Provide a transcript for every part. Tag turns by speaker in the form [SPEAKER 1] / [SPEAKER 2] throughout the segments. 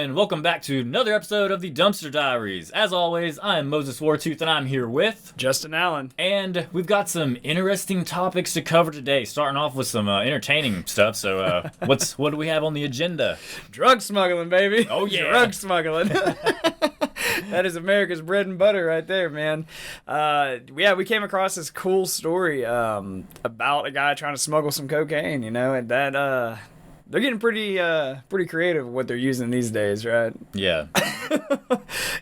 [SPEAKER 1] and welcome back to another episode of the Dumpster Diaries. As always, I am Moses Wartooth, and I'm here with
[SPEAKER 2] Justin Allen.
[SPEAKER 1] And we've got some interesting topics to cover today, starting off with some entertaining stuff. So, what do we have on the agenda?
[SPEAKER 2] Drug smuggling, baby.
[SPEAKER 1] Oh, yeah.
[SPEAKER 2] Drug smuggling. That is America's bread and butter right there, man. We came across this cool story about a guy trying to smuggle some cocaine, and that they're getting pretty creative with what they're using these days, right?
[SPEAKER 1] Yeah.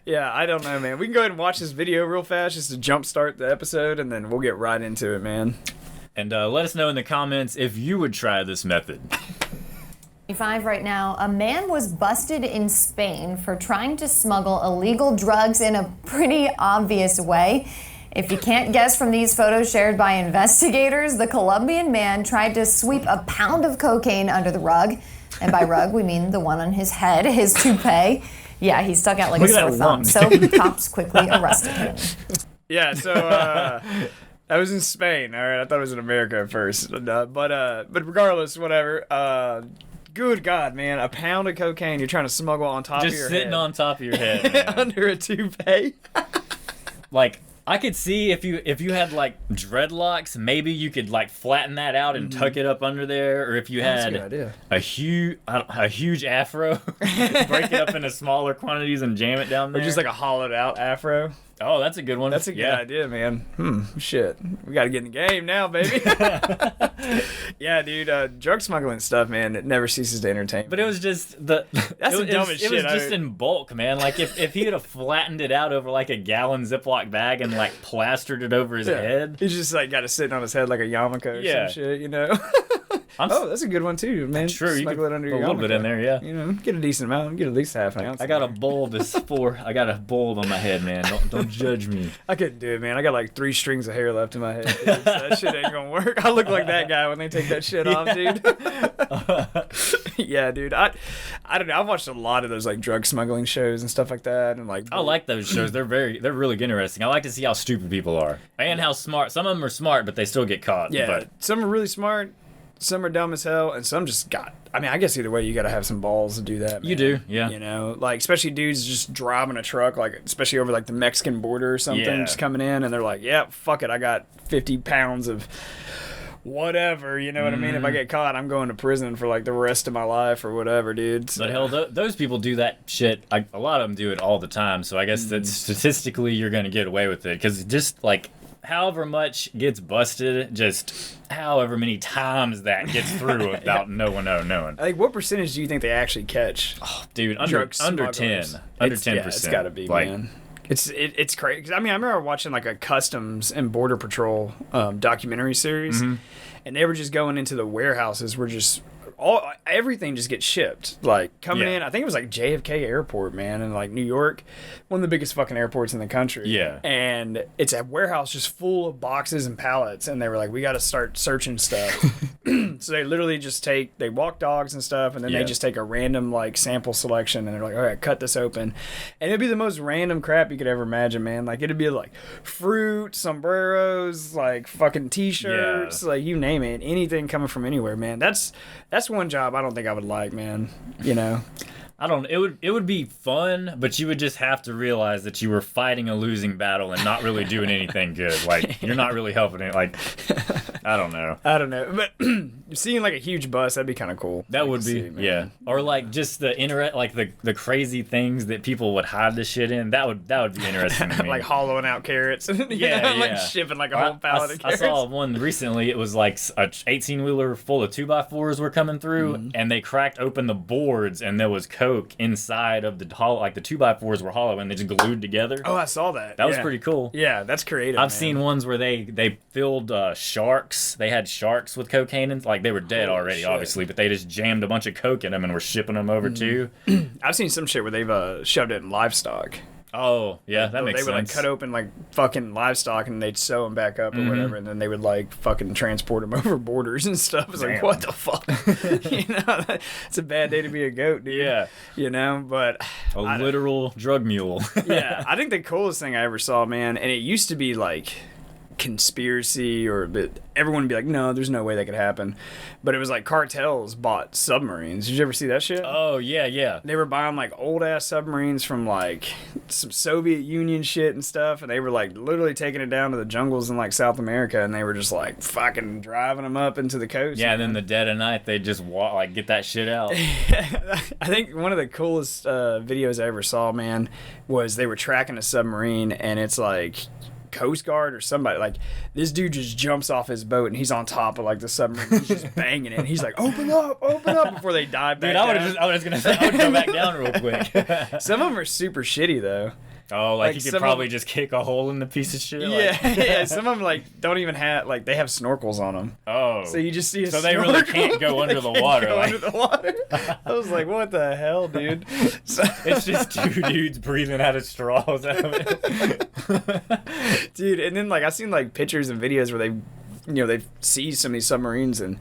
[SPEAKER 2] Yeah, I don't know, man. We can go ahead and watch this video real fast just to jumpstart the episode, and then we'll get right into it, man.
[SPEAKER 1] And let us know in the comments if you would try this method.
[SPEAKER 3] Right now, a man was busted in Spain for trying to smuggle illegal drugs in a pretty obvious way. If you can't guess from these photos shared by investigators, the Colombian man tried to sweep a pound of cocaine under the rug. And by rug, we mean the one on his head, his toupee. Yeah, he stuck out like a sore thumb. So cops quickly arrested him.
[SPEAKER 2] Yeah, so I was in Spain. All right, I thought it was in America at first. But regardless, whatever. Good God, man. A pound of cocaine you're trying to smuggle on top of your head.
[SPEAKER 1] Just sitting on top of your head, man.
[SPEAKER 2] Under a toupee.
[SPEAKER 1] Like, I could see if you had like dreadlocks, maybe you could like flatten that out and tuck it up under there, or if you had a huge afro, break it up into smaller quantities and jam it down there.
[SPEAKER 2] Or just like a hollowed out afro.
[SPEAKER 1] Oh, that's a good one.
[SPEAKER 2] That's a good idea, man. Shit. We got to get in the game now, baby. Yeah, dude. Drug smuggling stuff, man, it never ceases to entertain me.
[SPEAKER 1] But it was just that's
[SPEAKER 2] the dumbest shit.
[SPEAKER 1] It was just in bulk, man. Like if he had have flattened it out over like a gallon Ziploc bag and like plastered it over his head.
[SPEAKER 2] He's just like got it sitting on his head like a yarmulke or some shit, that's a good one too, man.
[SPEAKER 1] True,
[SPEAKER 2] smuggle it under your
[SPEAKER 1] yarmulke. A little bit in there, yeah.
[SPEAKER 2] Get a decent amount. Get at least half an ounce.
[SPEAKER 1] I got a bulb I got a bulb on my head, man. Don't judge me.
[SPEAKER 2] I couldn't do it, man. I got like 3 strings of hair left in my head. Dude, so that shit ain't gonna work. I look like that guy when they take that shit off, dude. Yeah, dude. I don't know. I've watched a lot of those like drug smuggling shows and stuff like that, and like
[SPEAKER 1] I like those shows. They're really interesting. I like to see how stupid people are and how smart. Some of them are smart, but they still get caught.
[SPEAKER 2] Yeah,
[SPEAKER 1] but
[SPEAKER 2] some are really smart. Some are dumb as hell, and some just I guess either way, you got to have some balls to do that, man.
[SPEAKER 1] You do, yeah.
[SPEAKER 2] Like, especially dudes just driving a truck, like, especially over, like, the Mexican border or something, just coming in, and they're like, yeah, fuck it, I got 50 pounds of whatever, you know what I mean? If I get caught, I'm going to prison for, like, the rest of my life or whatever, dude. So.
[SPEAKER 1] But hell, those people do that shit. A lot of them do it all the time, so I guess that statistically you're going to get away with it, because just, like, however much gets busted, just however many times that gets through without no one knowing.
[SPEAKER 2] Like, what percentage do you think they actually catch?
[SPEAKER 1] Oh, dude, under 10. Under 10%.
[SPEAKER 2] Yeah, it's got to be, like, man. It's crazy. 'Cause, I remember watching, like, a Customs and Border Patrol documentary series, and they were just going into the warehouses where just everything just gets shipped, like coming in. I think it was like JFK Airport, man, in like New York, one of the biggest fucking airports in the country.
[SPEAKER 1] Yeah,
[SPEAKER 2] and it's a warehouse just full of boxes and pallets, and they were like, we got to start searching stuff. So they literally just they walk dogs and stuff, and then they just take a random like sample selection, and they're like, all right, cut this open, and it'd be the most random crap you could ever imagine, man. Like it'd be like fruit, sombreros, like fucking t-shirts, like you name it, anything coming from anywhere, man. That's one job I don't think I would like, man.
[SPEAKER 1] I don't. It would be fun, but you would just have to realize that you were fighting a losing battle and not really doing anything good. Like you're not really helping it. Like I don't know.
[SPEAKER 2] But seeing like a huge bus, that'd be kind of cool.
[SPEAKER 1] That would be, yeah. Or like just the the crazy things that people would hide the shit in. That would be interesting to me.
[SPEAKER 2] Like hollowing out carrots. Like shipping like a whole pallet of carrots.
[SPEAKER 1] I saw one recently. It was like a 18-wheeler full of 2x4s were coming through, and they cracked open the boards, and there was coke inside of the hollow. Like the 2x4s were hollow, and they just glued together.
[SPEAKER 2] Oh, I saw that.
[SPEAKER 1] That was pretty cool.
[SPEAKER 2] Yeah, that's creative.
[SPEAKER 1] I've seen ones where they filled sharks. They had sharks with cocaine, and like they were dead already, obviously, but they just jammed a bunch of coke in them and were shipping them over too.
[SPEAKER 2] I've seen some shit where they've shoved it in livestock.
[SPEAKER 1] Oh, yeah, that makes sense.
[SPEAKER 2] They would like cut open like fucking livestock and they'd sew them back up or whatever, and then they would like fucking transport them over borders and stuff. It's like, what the fuck? It's a bad day to be a goat, dude.
[SPEAKER 1] Yeah.
[SPEAKER 2] But
[SPEAKER 1] a literal drug mule.
[SPEAKER 2] Yeah, I think the coolest thing I ever saw, man, and it used to be like conspiracy, or everyone would be like, no, there's no way that could happen. But it was like cartels bought submarines. Did you ever see that shit?
[SPEAKER 1] Oh, yeah.
[SPEAKER 2] They were buying like old ass submarines from like some Soviet Union shit and stuff, and they were like literally taking it down to the jungles in like South America, and they were just like fucking driving them up into the coast.
[SPEAKER 1] Yeah, and then the dead of night, they just get that shit out.
[SPEAKER 2] I think one of the coolest videos I ever saw, man, was they were tracking a submarine, and it's like Coast Guard or somebody, like this dude just jumps off his boat and he's on top of like the submarine. He's just banging it. He's like, open up before they dive back down.
[SPEAKER 1] I was gonna say I would go back down real quick.
[SPEAKER 2] Some of them are super shitty though.
[SPEAKER 1] Oh, like you could probably just kick a hole in the piece of shit.
[SPEAKER 2] Yeah. Some of them like don't even have, like, they have snorkels on them.
[SPEAKER 1] Oh,
[SPEAKER 2] so you just see a
[SPEAKER 1] so
[SPEAKER 2] snorkel.
[SPEAKER 1] they really can't go under the water.
[SPEAKER 2] Under the water. I was like, what the hell, dude? So,
[SPEAKER 1] it's just two dudes breathing out of straws out of it.
[SPEAKER 2] Dude, and then like I've seen like pictures and videos where they've seized some of these submarines, and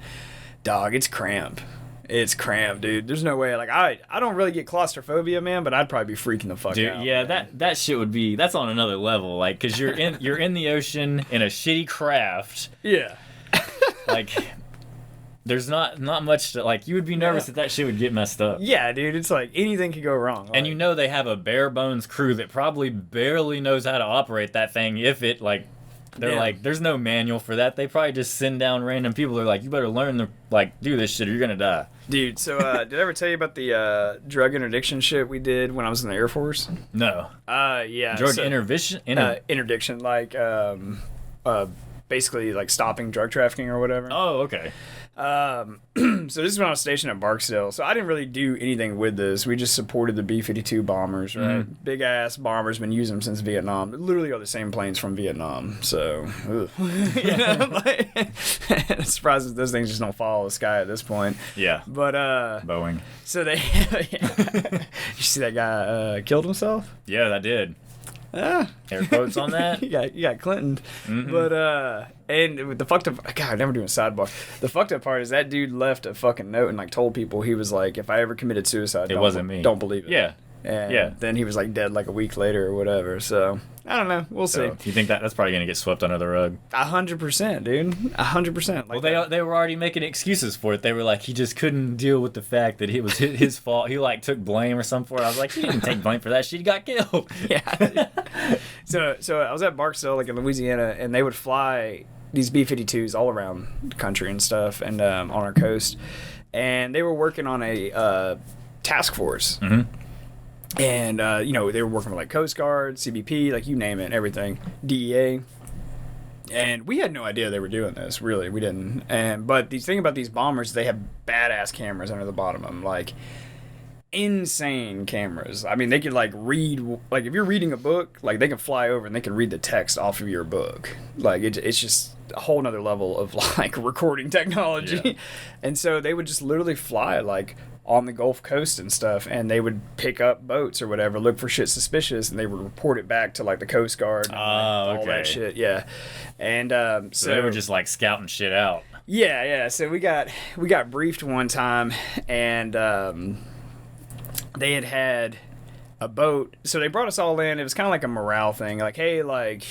[SPEAKER 2] dog, it's cramp. It's cramped, dude. There's no way. Like I don't really get claustrophobia, man, but I'd probably be freaking the fuck out.
[SPEAKER 1] Yeah,
[SPEAKER 2] man.
[SPEAKER 1] that shit would be, that's on another level. Like, cause you're in the ocean in a shitty craft.
[SPEAKER 2] Yeah.
[SPEAKER 1] Like, there's not much to, like, you would be nervous that shit would get messed up.
[SPEAKER 2] Yeah, dude. It's like anything could go wrong.
[SPEAKER 1] And you know they have a bare bones crew that probably barely knows how to operate that thing. If it like. They're like, there's no manual for that. They probably just send down random people. They're like, you better learn to like do this shit or you're gonna die.
[SPEAKER 2] Dude, so did I ever tell you about the drug interdiction shit we did when I was in the Air Force?
[SPEAKER 1] No.
[SPEAKER 2] Yeah.
[SPEAKER 1] Drug interdiction?
[SPEAKER 2] Interdiction, like basically like stopping drug trafficking or whatever.
[SPEAKER 1] Oh, okay.
[SPEAKER 2] So this is when I was stationed at Barksdale. So I didn't really do anything with this. We just supported the B-52 bombers, right?
[SPEAKER 1] Mm-hmm.
[SPEAKER 2] Big ass bombers, been using them since Vietnam. They literally are the same planes from Vietnam. So, you know, like, I'm surprised that those things just don't follow the sky at this point.
[SPEAKER 1] Yeah.
[SPEAKER 2] But
[SPEAKER 1] Boeing.
[SPEAKER 2] So they, you see that guy killed himself?
[SPEAKER 1] Yeah, I did. Air quotes on that.
[SPEAKER 2] you got Clinton.
[SPEAKER 1] Mm-hmm.
[SPEAKER 2] But and with the fucked up, God, I'm never doing a sidebar. The fucked up part is that dude left a fucking note and like told people, he was like, if I ever committed suicide,
[SPEAKER 1] it wasn't me.
[SPEAKER 2] Don't believe it.
[SPEAKER 1] Yeah.
[SPEAKER 2] And then he was like dead like a week later or whatever. So I don't know. We'll see.
[SPEAKER 1] So, you think that's probably gonna get swept under the rug?
[SPEAKER 2] 100%, dude. 100%.
[SPEAKER 1] Well, they were already making excuses for it. They were like, he just couldn't deal with the fact that it was his fault. He like took blame or something for it. I was like, he didn't take blame for that shit. He got killed.
[SPEAKER 2] Yeah. So I was at Barksdale, like in Louisiana, and they would fly these B-52s all around the country and stuff, and on our coast, and they were working on a task force.
[SPEAKER 1] Mm-hmm.
[SPEAKER 2] And, they were working with, like, Coast Guard, CBP, like, you name it, everything, DEA. And we had no idea they were doing this, really. We didn't. But the thing about these bombers, they have badass cameras under the bottom of them, like, insane cameras. I mean, they could, like, read, like, if you're reading a book, like, they can fly over and they can read the text off of your book. Like, it's just a whole nother level of, like, recording technology. Yeah. And so they would just literally fly, like, on the Gulf Coast and stuff, and they would pick up boats or whatever, look for shit suspicious, and they would report it back to like the Coast Guard and all that shit. Yeah. And
[SPEAKER 1] so they were just like scouting shit out.
[SPEAKER 2] Yeah. So we got briefed one time, and they had a boat, so they brought us all in. It was kind of like a morale thing, like, hey, like,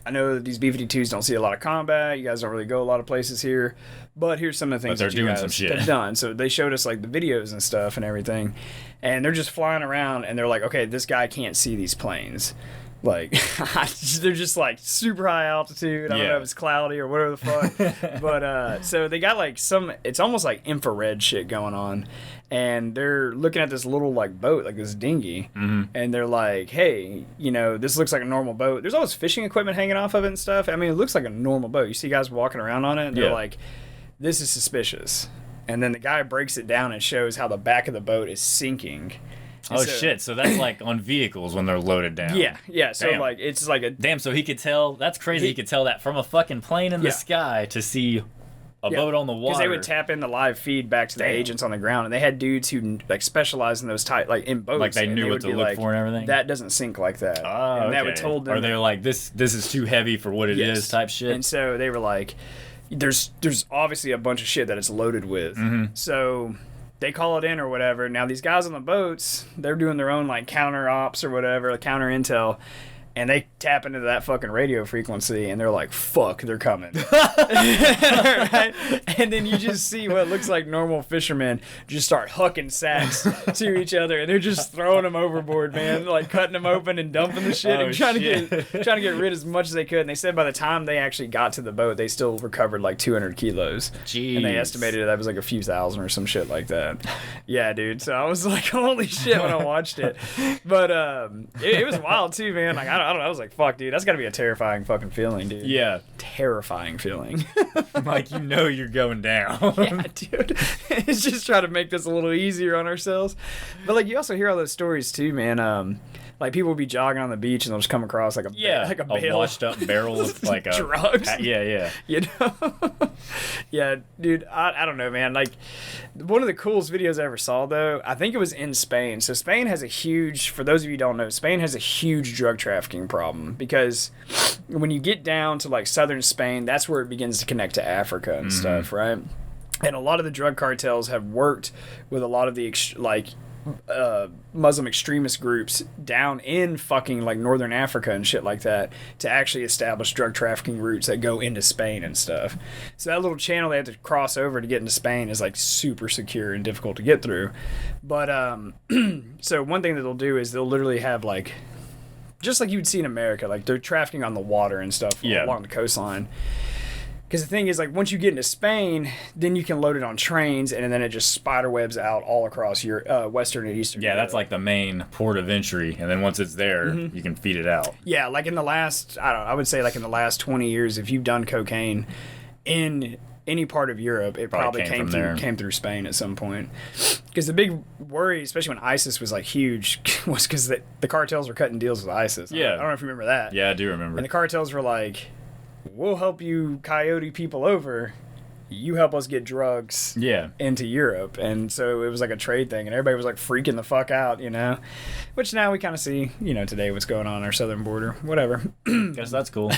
[SPEAKER 2] I know that these B-52s don't see a lot of combat. You guys don't really go a lot of places here. But here's some of the things that you guys have done. So they showed us, like, the videos and stuff and everything. And they're just flying around, and they're like, okay, this guy can't see these planes. Like, they're just, like, super high altitude. I don't know if it's cloudy or whatever the fuck. But, so they got, like, it's almost like infrared shit going on. And they're looking at this little, like, boat, like this dinghy.
[SPEAKER 1] Mm-hmm.
[SPEAKER 2] And they're like, hey, this looks like a normal boat. There's always fishing equipment hanging off of it and stuff. I mean, it looks like a normal boat. You see guys walking around on it, and they're like, this is suspicious. And then the guy breaks it down and shows how the back of the boat is sinking.
[SPEAKER 1] Oh, shit. So that's like on vehicles when they're loaded down.
[SPEAKER 2] Yeah. So, like, it's like a...
[SPEAKER 1] Damn, so he could tell... That's crazy. He could tell that from a fucking plane in the sky to see a boat on the water.
[SPEAKER 2] Because they would tap in the live feed back to the agents on the ground, and they had dudes who, like, specialize in those type, like, in boats.
[SPEAKER 1] Like, they knew what to look for and everything?
[SPEAKER 2] That doesn't sink like that.
[SPEAKER 1] Oh,
[SPEAKER 2] and that would told them...
[SPEAKER 1] Or they're like, this is too heavy for what it is type shit.
[SPEAKER 2] And so they were like... There's obviously a bunch of shit that it's loaded with.
[SPEAKER 1] Mm-hmm.
[SPEAKER 2] So they call it in or whatever. Now these guys on the boats, they're doing their own like counter ops or whatever, like counter intel. And they tap into that fucking radio frequency, and they're like, fuck, they're coming. Right? And then you just see what looks like normal fishermen just start hucking sacks to each other, and they're just throwing them overboard, man. Like, cutting them open and dumping the shit and trying to get rid as much as they could. And they said by the time they actually got to the boat, they still recovered like 200 kilos.
[SPEAKER 1] Jeez.
[SPEAKER 2] And they estimated that was like a few thousand or some shit like that. Yeah, dude. So I was like, holy shit when I watched it. But it was wild, too, man. Like, I don't know. I was like, fuck, dude, that's got to be a terrifying fucking feeling, dude.
[SPEAKER 1] Yeah.
[SPEAKER 2] Terrifying feeling.
[SPEAKER 1] Like, you know you're going down.
[SPEAKER 2] Yeah, dude. It's just trying to make this a little easier on ourselves. But, like, you also hear all those stories, too, man. Like, people will be jogging on the beach and they'll just come across, like, a bale.
[SPEAKER 1] Washed up barrel of, like,
[SPEAKER 2] drugs.
[SPEAKER 1] Yeah.
[SPEAKER 2] You know? Yeah, dude, I don't know, man. Like, one of the coolest videos I ever saw, though, I think it was in Spain. So Spain has a huge, for those of you who don't know, Spain has a huge drug trafficking problem because when you get down to, like, southern Spain, that's where it begins to connect to Africa and stuff, right? And a lot of the drug cartels have worked with a lot of the, Muslim extremist groups down in fucking like northern Africa and shit like that to actually establish drug trafficking routes that go into Spain and stuff. So that little channel they have to cross over to get into Spain is like super secure and difficult to get through. But so one thing that they'll do is they'll literally have like, just like you'd see in America, like they're trafficking on the water and stuff along the coastline. Because the thing is, like, once you get into Spain, then you can load it on trains, and then it just spiderwebs out all across your Western and Eastern Europe.
[SPEAKER 1] That's like the main port of entry, and then once it's there, you can feed it out.
[SPEAKER 2] Yeah, like in the last, I would say like in the last 20 years, if you've done cocaine in any part of Europe, it probably came through Spain at some point. Because the big worry, especially when ISIS was like huge, was because the cartels were cutting deals with ISIS.
[SPEAKER 1] Yeah.
[SPEAKER 2] I don't know if you remember that.
[SPEAKER 1] Yeah, I do remember.
[SPEAKER 2] And the cartels were like, we'll help you coyote people over. You help us get drugs into Europe. And so it was like a trade thing, and everybody was like freaking the fuck out, you know? Which now we kind of see, you know, today what's going on our southern border. Whatever.
[SPEAKER 1] Guess that's cool.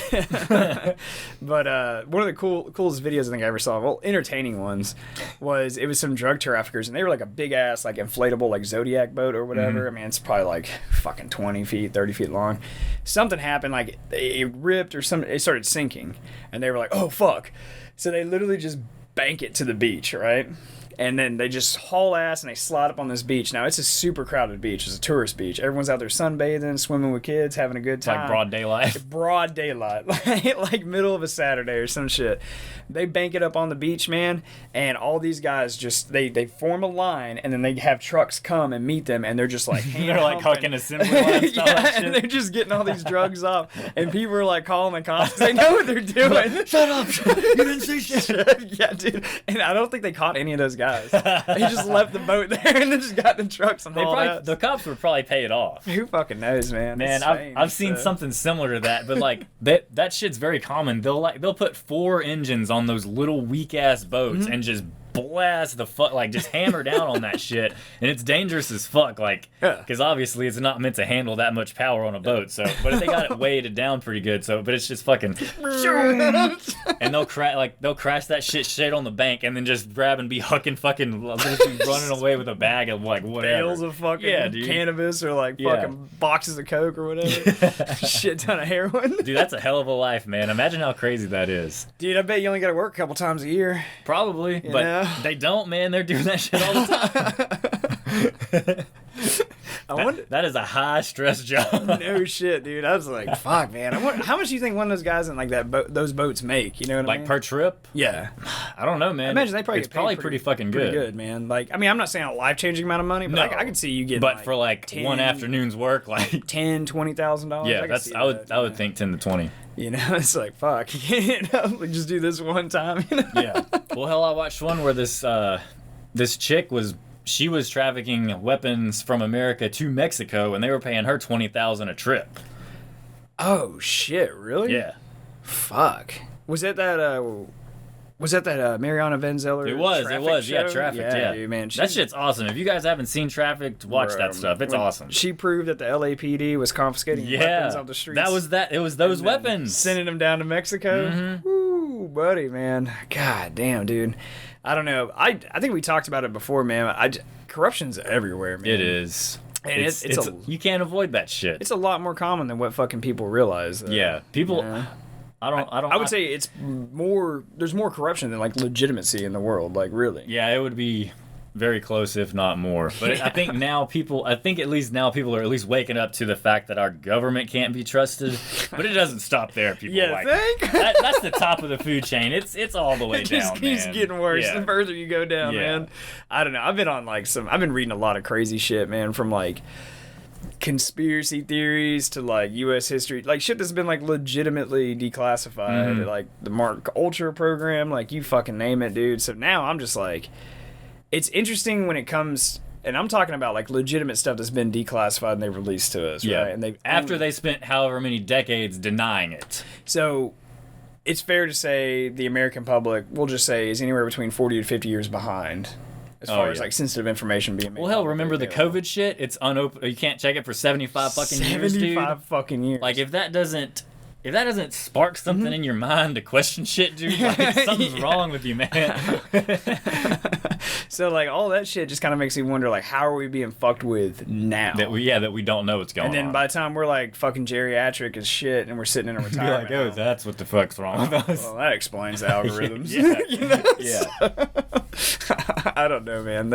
[SPEAKER 2] But one of the coolest videos I think I ever saw, well, entertaining ones, was it was some drug traffickers, and they were like a big ass, like inflatable, like Zodiac boat or whatever. I mean, it's probably like fucking 20 feet, 30 feet long. Something happened, like it ripped or something, it started sinking, and they were like, oh fuck. So they literally just bank it to the beach, right? And then they just haul ass and they slide up on this beach. Now, it's a super crowded beach. It's a tourist beach. Everyone's out there sunbathing, swimming with kids, having a good time.
[SPEAKER 1] It's like broad daylight.
[SPEAKER 2] Broad daylight. Like middle of a Saturday or some shit. They bank it up on the beach, man, and all these guys just, they form a line, and then they have trucks come and meet them, and they're just like
[SPEAKER 1] they're like hucking assembly lines.
[SPEAKER 2] And they're just getting all these drugs off, and people are like calling the cops. They know what they're doing.
[SPEAKER 1] Shut up. You didn't see shit.
[SPEAKER 2] Yeah, dude. And I don't think they caught any of those guys. They just left the boat there and then just got the trucks and hauled out.
[SPEAKER 1] The cops would probably pay it off.
[SPEAKER 2] Who fucking knows, man?
[SPEAKER 1] Man, I've seen something similar to that, but like that shit's very common. They'll put 4 engines on those little weak ass boats and just blast the fuck, like just hammer down on that shit, and it's dangerous as fuck, like, because obviously it's not meant to handle that much power on a boat. So, but if they got it weighted down pretty good, so, but it's just fucking, and they'll crash that shit on the bank, and then just grab and be fucking running away with a bag of like whatever,
[SPEAKER 2] bales of fucking cannabis or like fucking boxes of coke or whatever, shit ton of heroin.
[SPEAKER 1] Dude, that's a hell of a life, man. Imagine how crazy that is.
[SPEAKER 2] Dude, I bet you only got to work a couple times a year.
[SPEAKER 1] Probably, but they don't, man. They're doing that shit all the time. That is a high stress job.
[SPEAKER 2] No shit, dude. I was like, fuck, man. How much do you think one of those guys in like those boats make? You know what I mean?
[SPEAKER 1] Like per trip?
[SPEAKER 2] Yeah.
[SPEAKER 1] I don't know, man.
[SPEAKER 2] I imagine they probably
[SPEAKER 1] it's probably pretty fucking good.
[SPEAKER 2] Pretty good, man. Like, I mean, I'm not saying a life-changing amount of money, but like, I could see you getting.
[SPEAKER 1] But like for like 10, one afternoon's work, like
[SPEAKER 2] $10,000-$20,000.
[SPEAKER 1] Yeah, I would think 10 to 20.
[SPEAKER 2] You know, it's like, fuck, you know, like just do this one time, you know?
[SPEAKER 1] Yeah. Well, hell, I watched one where this chick was trafficking weapons from America to Mexico, and they were paying her $20,000 a trip.
[SPEAKER 2] Oh, shit, really?
[SPEAKER 1] Yeah.
[SPEAKER 2] Fuck. Was that Mariana Van Zeller?
[SPEAKER 1] It was,
[SPEAKER 2] show?
[SPEAKER 1] Yeah, Trafficked, yeah.
[SPEAKER 2] Dude, man,
[SPEAKER 1] that shit's awesome. If you guys haven't seen Trafficked, watch that stuff. It's awesome.
[SPEAKER 2] She proved that the LAPD was confiscating weapons off the streets.
[SPEAKER 1] It was those weapons.
[SPEAKER 2] Sending them down to Mexico.
[SPEAKER 1] Mm-hmm.
[SPEAKER 2] Woo, buddy, man. God damn, dude. I don't know. I think we talked about it before, man. Corruption's everywhere, man.
[SPEAKER 1] It is.
[SPEAKER 2] And
[SPEAKER 1] you can't avoid that shit.
[SPEAKER 2] It's a lot more common than what fucking people realize.
[SPEAKER 1] Yeah, people.
[SPEAKER 2] Yeah.
[SPEAKER 1] I
[SPEAKER 2] would say it's more. There's more corruption than like legitimacy in the world. Like really.
[SPEAKER 1] Yeah, it would be very close, if not more. But I think at least now people are at least waking up to the fact that our government can't be trusted. But it doesn't stop there. People
[SPEAKER 2] think?
[SPEAKER 1] That's the top of the food chain. It's all the way down.
[SPEAKER 2] It just keeps getting worse the further you go down, man. I don't know. I've been reading a lot of crazy shit, man, from like conspiracy theories to like U.S. history, like shit that's been like legitimately declassified, like the Mark Ultra program, like you fucking name it, dude. So now I'm just like, it's interesting when it comes, and I'm talking about like legitimate stuff that's been declassified and they've released to us, right? And
[SPEAKER 1] they spent however many decades denying it.
[SPEAKER 2] So it's fair to say the American public, we'll just say, is anywhere between 40 to 50 years behind. As far as like sensitive information being made.
[SPEAKER 1] Well, hell, remember the COVID shit? It's unopened. You can't check it for 75 fucking years, dude.
[SPEAKER 2] 75 fucking years.
[SPEAKER 1] Like if that doesn't spark something in your mind to question shit, dude, like something's wrong with you, man.
[SPEAKER 2] So like all that shit just kind of makes me wonder, like, how are we being fucked with now?
[SPEAKER 1] That we don't know what's going on.
[SPEAKER 2] And then by the time we're like fucking geriatric as shit and we're sitting in a retirement
[SPEAKER 1] home, like, that's what the fuck's wrong with us.
[SPEAKER 2] Well, that explains the algorithms.
[SPEAKER 1] Yeah.
[SPEAKER 2] I don't know, man.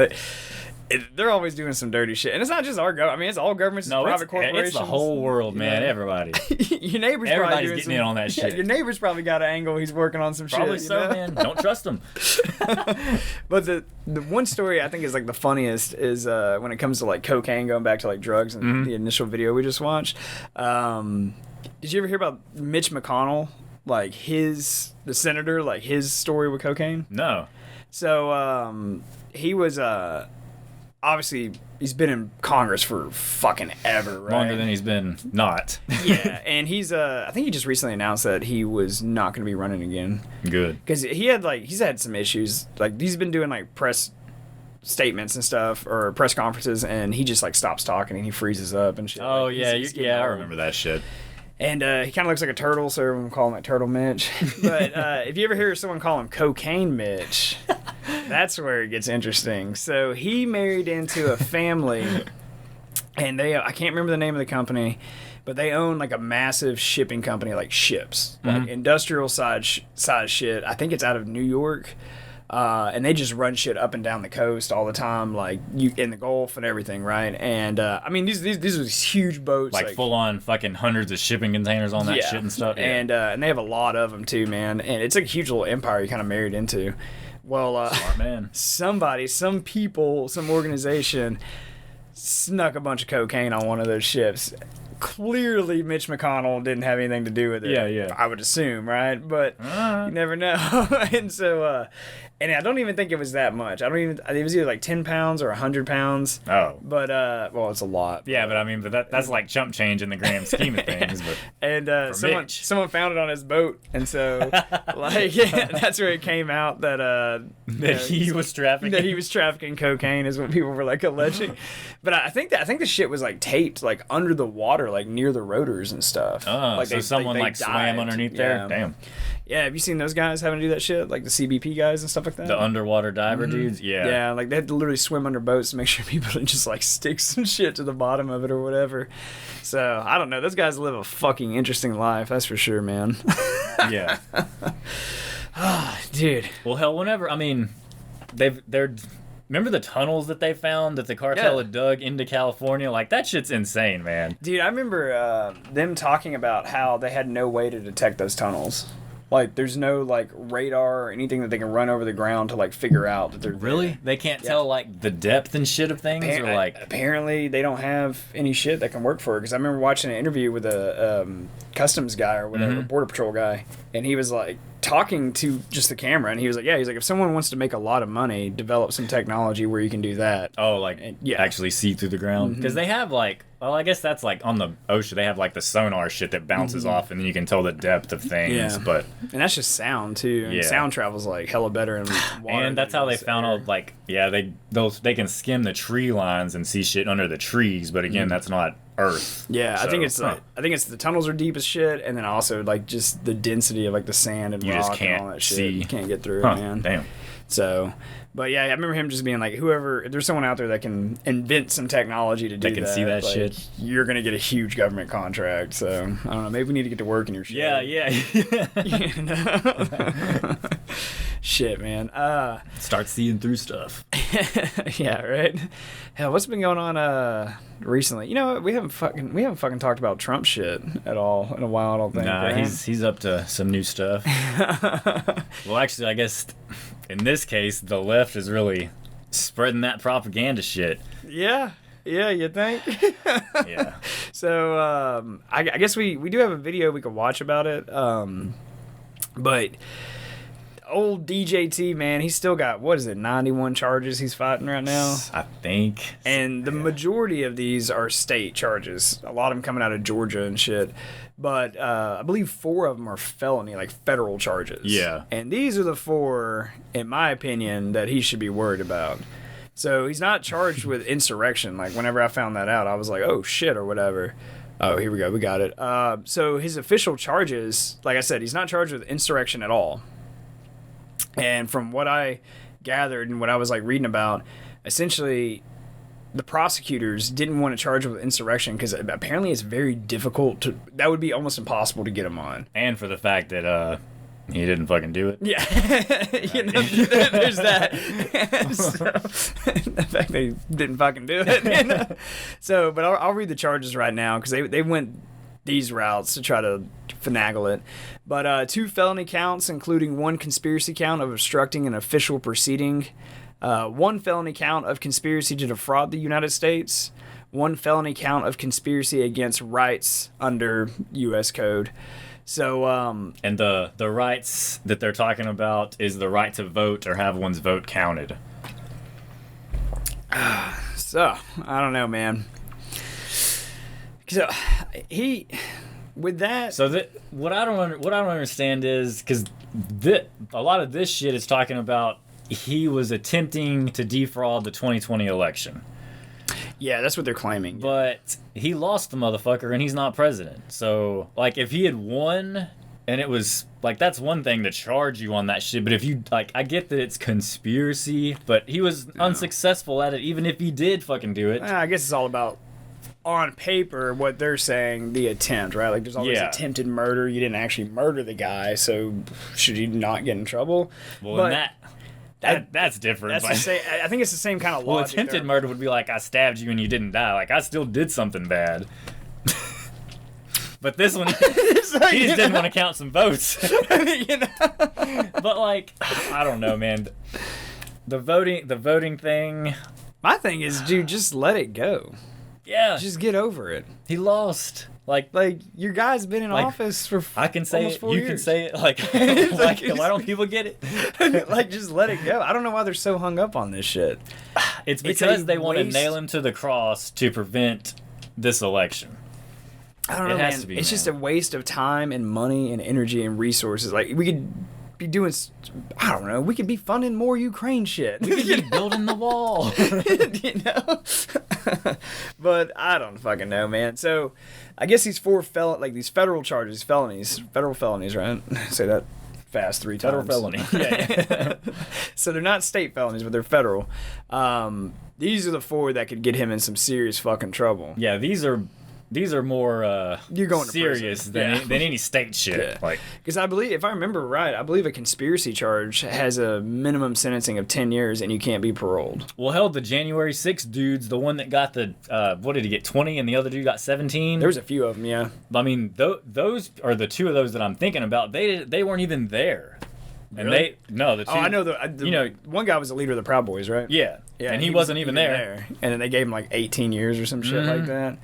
[SPEAKER 2] They're always doing some dirty shit. And it's not just our government. I mean, it's all governments, private corporations.
[SPEAKER 1] It's the whole world, man. Everybody.
[SPEAKER 2] Your neighbor's
[SPEAKER 1] Everybody's getting in on that shit.
[SPEAKER 2] Your neighbor's probably got an angle. He's working on some
[SPEAKER 1] probably
[SPEAKER 2] shit.
[SPEAKER 1] Probably so, man. Don't trust him.
[SPEAKER 2] But the one story I think is like the funniest is when it comes to like cocaine, going back to like drugs and the initial video we just watched. Did you ever hear about Mitch McConnell? Like the senator, like his story with cocaine?
[SPEAKER 1] No.
[SPEAKER 2] So he was obviously he's been in Congress for fucking ever, right?
[SPEAKER 1] Longer than he's been not.
[SPEAKER 2] Yeah, and he's I think he just recently announced that he was not going to be running again.
[SPEAKER 1] Good.
[SPEAKER 2] Because he's had some issues. Like he's been doing like press statements and stuff or press conferences, and he just like stops talking and he freezes up and shit.
[SPEAKER 1] Oh
[SPEAKER 2] like,
[SPEAKER 1] he's I remember that shit.
[SPEAKER 2] And he kind of looks like a turtle, so everyone call him like Turtle Mitch. But if you ever hear someone call him Cocaine Mitch, that's where it gets interesting. So he married into a family, and I can't remember the name of the company, but they own like a massive shipping company, like ships, like industrial size shit. I think it's out of New York. And they just run shit up and down the coast all the time, like in the Gulf and everything, right? And I mean, these are these huge boats,
[SPEAKER 1] like full on fucking hundreds of shipping containers on that shit and stuff. Yeah.
[SPEAKER 2] And they have a lot of them too, man. And it's like a huge little empire you kind of married into. Well,
[SPEAKER 1] smart man.
[SPEAKER 2] Some organization snuck a bunch of cocaine on one of those ships. Clearly, Mitch McConnell didn't have anything to do with it.
[SPEAKER 1] Yeah.
[SPEAKER 2] I would assume, right? But you never know. And so, and I don't even think it was that much. It was either like 10 pounds or 100 pounds.
[SPEAKER 1] Oh.
[SPEAKER 2] But, well, it's a lot.
[SPEAKER 1] Yeah, but I mean, that's like chump change in the grand scheme of things. But
[SPEAKER 2] and someone found it on his boat. And so, like, that's where it came out that
[SPEAKER 1] he was trafficking.
[SPEAKER 2] That he was trafficking cocaine is what people were like alleging. But I think the shit was like taped like under the water, like near the rotors and stuff.
[SPEAKER 1] Oh,
[SPEAKER 2] like
[SPEAKER 1] so someone like swam underneath there? Damn.
[SPEAKER 2] Yeah, have you seen those guys having to do that shit? Like the CBP guys and stuff like that?
[SPEAKER 1] The underwater diver dudes? Yeah.
[SPEAKER 2] Yeah, like they had to literally swim under boats to make sure people didn't just like stick some shit to the bottom of it or whatever. So, I don't know. Those guys live a fucking interesting life, that's for sure, man.
[SPEAKER 1] Yeah.
[SPEAKER 2] Dude.
[SPEAKER 1] Well, hell, whenever, I mean, remember the tunnels that they found that the cartel had dug into California? Like, that shit's insane, man.
[SPEAKER 2] Dude, I remember them talking about how they had no way to detect those tunnels. Like, there's no, like, radar or anything that they can run over the ground to, like, figure out that they're
[SPEAKER 1] Really?
[SPEAKER 2] there.
[SPEAKER 1] They can't tell, like, the depth and shit of things? Or like
[SPEAKER 2] apparently, they don't have any shit that can work for it. Because I remember watching an interview with a customs guy or whatever, Border Patrol guy, and he was, like, talking to just the camera, and he was like, if someone wants to make a lot of money, develop some technology where you can do that.
[SPEAKER 1] Oh, like, actually see through the ground? Because they have, like, well, I guess that's, like, on the ocean, they have, like, the sonar shit that bounces off, and then you can tell the depth of things,
[SPEAKER 2] And that's just sound, too. And sound travels, like, hella better in water.
[SPEAKER 1] And that's how they found out, like, they can skim the tree lines and see shit under the trees, but again, that's not Earth.
[SPEAKER 2] Yeah, so, I think it's the tunnels are deep as shit, and then also like just the density of like the sand and rock and all that shit. You can't get through it, man.
[SPEAKER 1] Damn.
[SPEAKER 2] So, but yeah, I remember him just being like, whoever, if there's someone out there that can invent some technology to do that,
[SPEAKER 1] can see that
[SPEAKER 2] like,
[SPEAKER 1] shit,
[SPEAKER 2] you're gonna get a huge government contract. So I don't know, maybe we need to get to work in your shit.
[SPEAKER 1] Yeah.
[SPEAKER 2] You know? Shit, man.
[SPEAKER 1] Start seeing through stuff.
[SPEAKER 2] Yeah, right. Hell, what's been going on recently? You know what? We haven't fucking talked about Trump shit at all in a while. I don't think.
[SPEAKER 1] Nah,
[SPEAKER 2] right?
[SPEAKER 1] he's up to some new stuff. Well, actually, I guess in this case, the left is really spreading that propaganda shit.
[SPEAKER 2] Yeah, you think?
[SPEAKER 1] Yeah.
[SPEAKER 2] So I guess we do have a video we could watch about it. But old DJT, man, he's still got, 91 charges he's fighting right now?
[SPEAKER 1] I think.
[SPEAKER 2] And the majority of these are state charges. A lot of them coming out of Georgia and shit. But I believe 4 of them are felony, like federal charges.
[SPEAKER 1] Yeah.
[SPEAKER 2] And these are the 4, in my opinion, that he should be worried about. So he's not charged with insurrection. Like, whenever I found that out, I was like, oh, shit, or whatever. Oh, here we go. We got it. So his official charges, like I said, he's not charged with insurrection at all. And from what I gathered and what I was like reading about, essentially the prosecutors didn't want to charge him with insurrection because apparently it's very difficult to, that would be almost impossible to get him on.
[SPEAKER 1] And for the fact that he didn't fucking do it.
[SPEAKER 2] Yeah. You know, there's that. So, the fact they didn't fucking do it. You know? So, but I'll read the charges right now because they went these routes to try to finagle it. But 2 felony counts, including 1 conspiracy count of obstructing an official proceeding, 1 felony count of conspiracy to defraud the United States, 1 felony count of conspiracy against rights under U.S. Code. So,
[SPEAKER 1] and the rights that they're talking about is the right to vote or have one's vote counted.
[SPEAKER 2] So, I don't know, man. So with that.
[SPEAKER 1] So what I don't understand is because a lot of this shit is talking about he was attempting to defraud the 2020 election.
[SPEAKER 2] Yeah, that's what they're claiming.
[SPEAKER 1] But he lost the motherfucker and he's not president. So like if he had won and it was like that's one thing to charge you on that shit. But if you like, I get that it's conspiracy, but he was unsuccessful at it. Even if he did fucking do it.
[SPEAKER 2] I guess it's all about, on paper, what they're saying, the attempt, right? Like, there's always attempted murder. You didn't actually murder the guy, so should he not get in trouble?
[SPEAKER 1] Well, but that's different.
[SPEAKER 2] That's I think it's the same kind of logic.
[SPEAKER 1] Well, attempted murder would be like, I stabbed you and you didn't die. Like, I still did something bad. But this one,
[SPEAKER 2] like,
[SPEAKER 1] he just didn't want to count some votes.
[SPEAKER 2] You know?
[SPEAKER 1] But, like, I don't know, man. The voting thing.
[SPEAKER 2] My thing is, dude, just let it go.
[SPEAKER 1] Yeah.
[SPEAKER 2] Just get over it.
[SPEAKER 1] He lost. Like
[SPEAKER 2] your guy's been in office for
[SPEAKER 1] I can say
[SPEAKER 2] almost
[SPEAKER 1] it.
[SPEAKER 2] 4
[SPEAKER 1] You
[SPEAKER 2] years.
[SPEAKER 1] can say it. Like, why don't people get it?
[SPEAKER 2] Like, just let it go. I don't know why they're so hung up on this shit.
[SPEAKER 1] It's because they want to nail him to the cross to prevent this election.
[SPEAKER 2] I don't know, man. It's just a waste of time and money and energy and resources. Like, we could be doing, I don't know, we could be funding more Ukraine shit.
[SPEAKER 1] We could be building the wall.
[SPEAKER 2] You know? But I don't fucking know, man. So I guess these 4 these federal charges, federal felonies, right? Say that fast 3 times.
[SPEAKER 1] Federal felony.
[SPEAKER 2] Yeah. So they're not state felonies, but they're federal. These are the 4 that could get him in some serious fucking trouble.
[SPEAKER 1] Yeah, these are more
[SPEAKER 2] You're going
[SPEAKER 1] serious than any state shit.
[SPEAKER 2] Yeah.
[SPEAKER 1] Like,
[SPEAKER 2] because I believe, if I remember right, I believe a conspiracy charge has a minimum sentencing of 10 years and you can't be paroled.
[SPEAKER 1] well, hell, the January 6th dude's the one that got the what did he get, 20, and the other dude got 17.
[SPEAKER 2] There was a few of them, yeah.
[SPEAKER 1] I mean, those are the 2 of those that I'm thinking about. They weren't even there. And
[SPEAKER 2] Really?
[SPEAKER 1] the 2.
[SPEAKER 2] Oh, I know you know, one guy was the leader of the Proud Boys, right?
[SPEAKER 1] Yeah. And he wasn't even there.
[SPEAKER 2] And then they gave him like 18 years or some shit like that.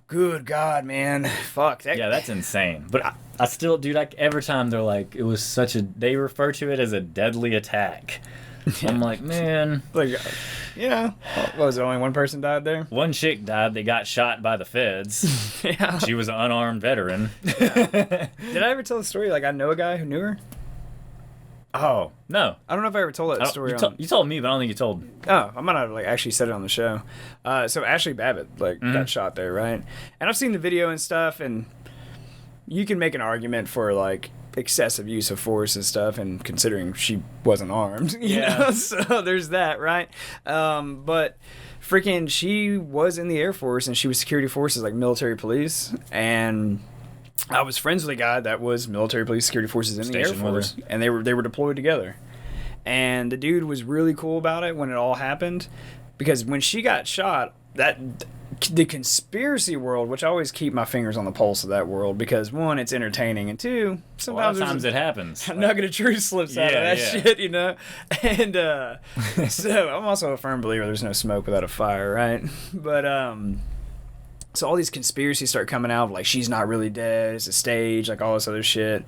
[SPEAKER 2] Good God, man. Fuck.
[SPEAKER 1] Yeah, that's insane. But I still, dude, every time they're like, it was they refer to it as a deadly attack. I'm like, man.
[SPEAKER 2] Like, you know, what was it, only one person died there?
[SPEAKER 1] One chick died. They got shot by the feds.
[SPEAKER 2] Yeah.
[SPEAKER 1] She was an unarmed veteran.
[SPEAKER 2] Did I ever tell the story? Like, I know a guy who knew her?
[SPEAKER 1] Oh, no.
[SPEAKER 2] I don't know if I ever told that story.
[SPEAKER 1] You told me, but I don't think you told.
[SPEAKER 2] Oh, I might not have like actually said it on the show. So Ashley Babbitt got shot there, right? And I've seen the video and stuff, and you can make an argument for like excessive use of force and stuff, and considering she wasn't armed, you know, so there's that, right? But freaking, she was in the Air Force, and she was security forces, like military police, and I was friends with a guy that was military police security forces in the Air Force, and they were deployed together. And the dude was really cool about it when it all happened, because when she got shot, the conspiracy world, which I always keep my fingers on the pulse of that world, because one, it's entertaining, and two, sometimes
[SPEAKER 1] it happens.
[SPEAKER 2] A nugget of truth slips out of that shit, you know? And so I'm also a firm believer there's no smoke without a fire, right? But so all these conspiracies start coming out, like she's not really dead, it's a stage, like all this other shit.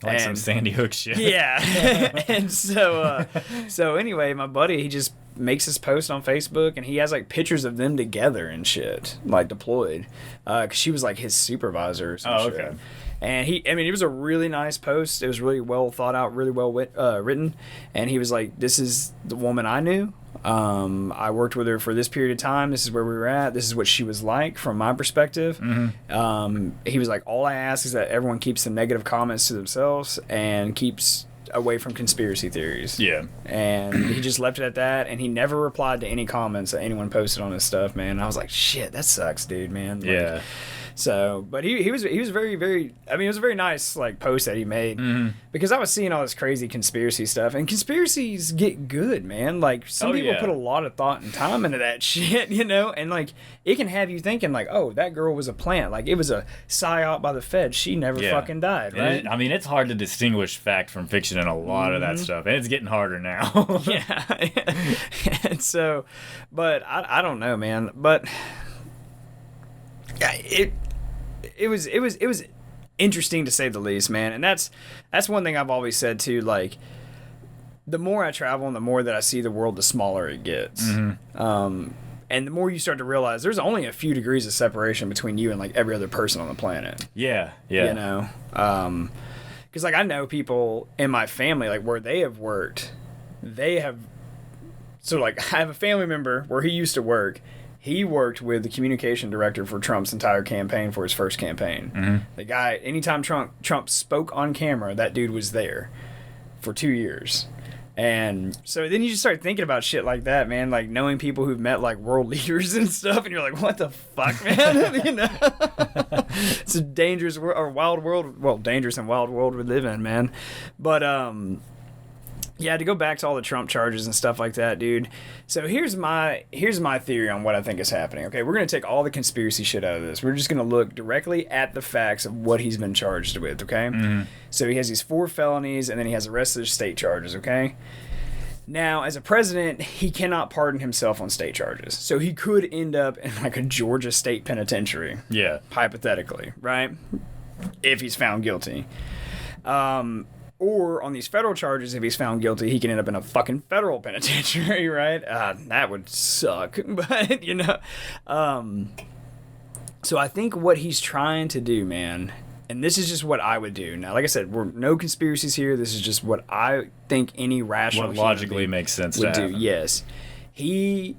[SPEAKER 1] Like some Sandy Hook shit.
[SPEAKER 2] Yeah. And so anyway, my buddy, he just makes this post on Facebook, and he has like pictures of them together and shit, like deployed, because she was like his supervisor or some shit. And it was a really nice post. It was really well thought out, really well written. And he was like, this is the woman I knew. I worked with her for this period of time. This is where we were at. This is what she was like from my perspective. He was like, all I ask is that everyone keeps the negative comments to themselves and keeps away from conspiracy theories. Yeah. And he just left it at that, and he never replied to any comments that anyone posted on his stuff, man. And I was like, shit, that sucks, dude, man. Like, so, but he was very, very, I mean, it was a very nice, like, post that he made, because I was seeing all this crazy conspiracy stuff, and conspiracies get good, man. Like, some people put a lot of thought and time into that shit, you know, and, like, it can have you thinking, like, oh, that girl was a plant. Like, it was a psyop by the Fed. She never fucking died, right?
[SPEAKER 1] I mean, it's hard to distinguish fact from fiction in a lot of that stuff, and it's getting harder now.
[SPEAKER 2] And so, but I don't know, man, but yeah, it was interesting to say the least, man. And that's one thing I've always said too. Like, the more I travel and the more that I see the world, the smaller it gets. And the more you start to realize there's only a few degrees of separation between you and like every other person on the planet.
[SPEAKER 1] Yeah.
[SPEAKER 2] You know, because like I know people in my family, like where they have worked, so like I have a family member where he used to work. He worked with the communication director for Trump's entire campaign for his first campaign. The guy, anytime Trump spoke on camera, that dude was there for 2 years. And so then you just start thinking about shit like that, man, like knowing people who've met like world leaders and stuff, and you're like, what the fuck, man? You know? It's a dangerous or wild world, well, dangerous and wild world we live in, man. But yeah, to go back to all the Trump charges and stuff like that, dude. So here's my theory on what I think is happening. Okay, we're going to take all the conspiracy shit out of this. We're just going to look directly at the facts of what he's been charged with, okay? So he has these 4 felonies, and then he has the rest of the state charges, okay? Now, as a president, he cannot pardon himself on state charges. So he could end up in like a Georgia state penitentiary. Yeah. Hypothetically, right? If he's found guilty. Or on these federal charges, if he's found guilty, he can end up in a fucking federal penitentiary, right? That would suck. But, you know. So I think what he's trying to do, man, and this is just what I would do. Now, like I said, we're no conspiracies here. This is just what I think any rational
[SPEAKER 1] what logically makes sense
[SPEAKER 2] would
[SPEAKER 1] to
[SPEAKER 2] do.
[SPEAKER 1] have.
[SPEAKER 2] Yes. He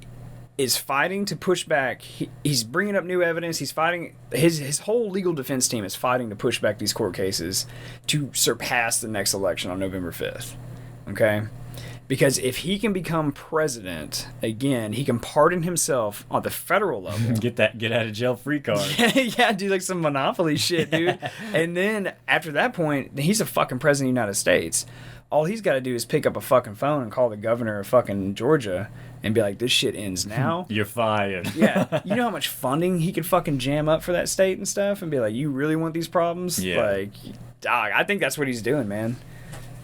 [SPEAKER 2] is fighting to push back. He's bringing up new evidence. He's fighting. His whole legal defense team is fighting to push back these court cases to surpass the next election on November 5th. Okay? Because if he can become president again, he can pardon himself on the federal level.
[SPEAKER 1] Get out of jail free card.
[SPEAKER 2] Yeah, do like some Monopoly shit, dude. And then after that point, he's a fucking president of the United States. All he's got to do is pick up a fucking phone and call the governor of fucking Georgia and be like, this shit ends now.
[SPEAKER 1] You're fired.
[SPEAKER 2] Yeah. You know how much funding he could fucking jam up for that state and stuff, and be like, you really want these problems?
[SPEAKER 1] Yeah.
[SPEAKER 2] Like, dog, I think that's what he's doing, man.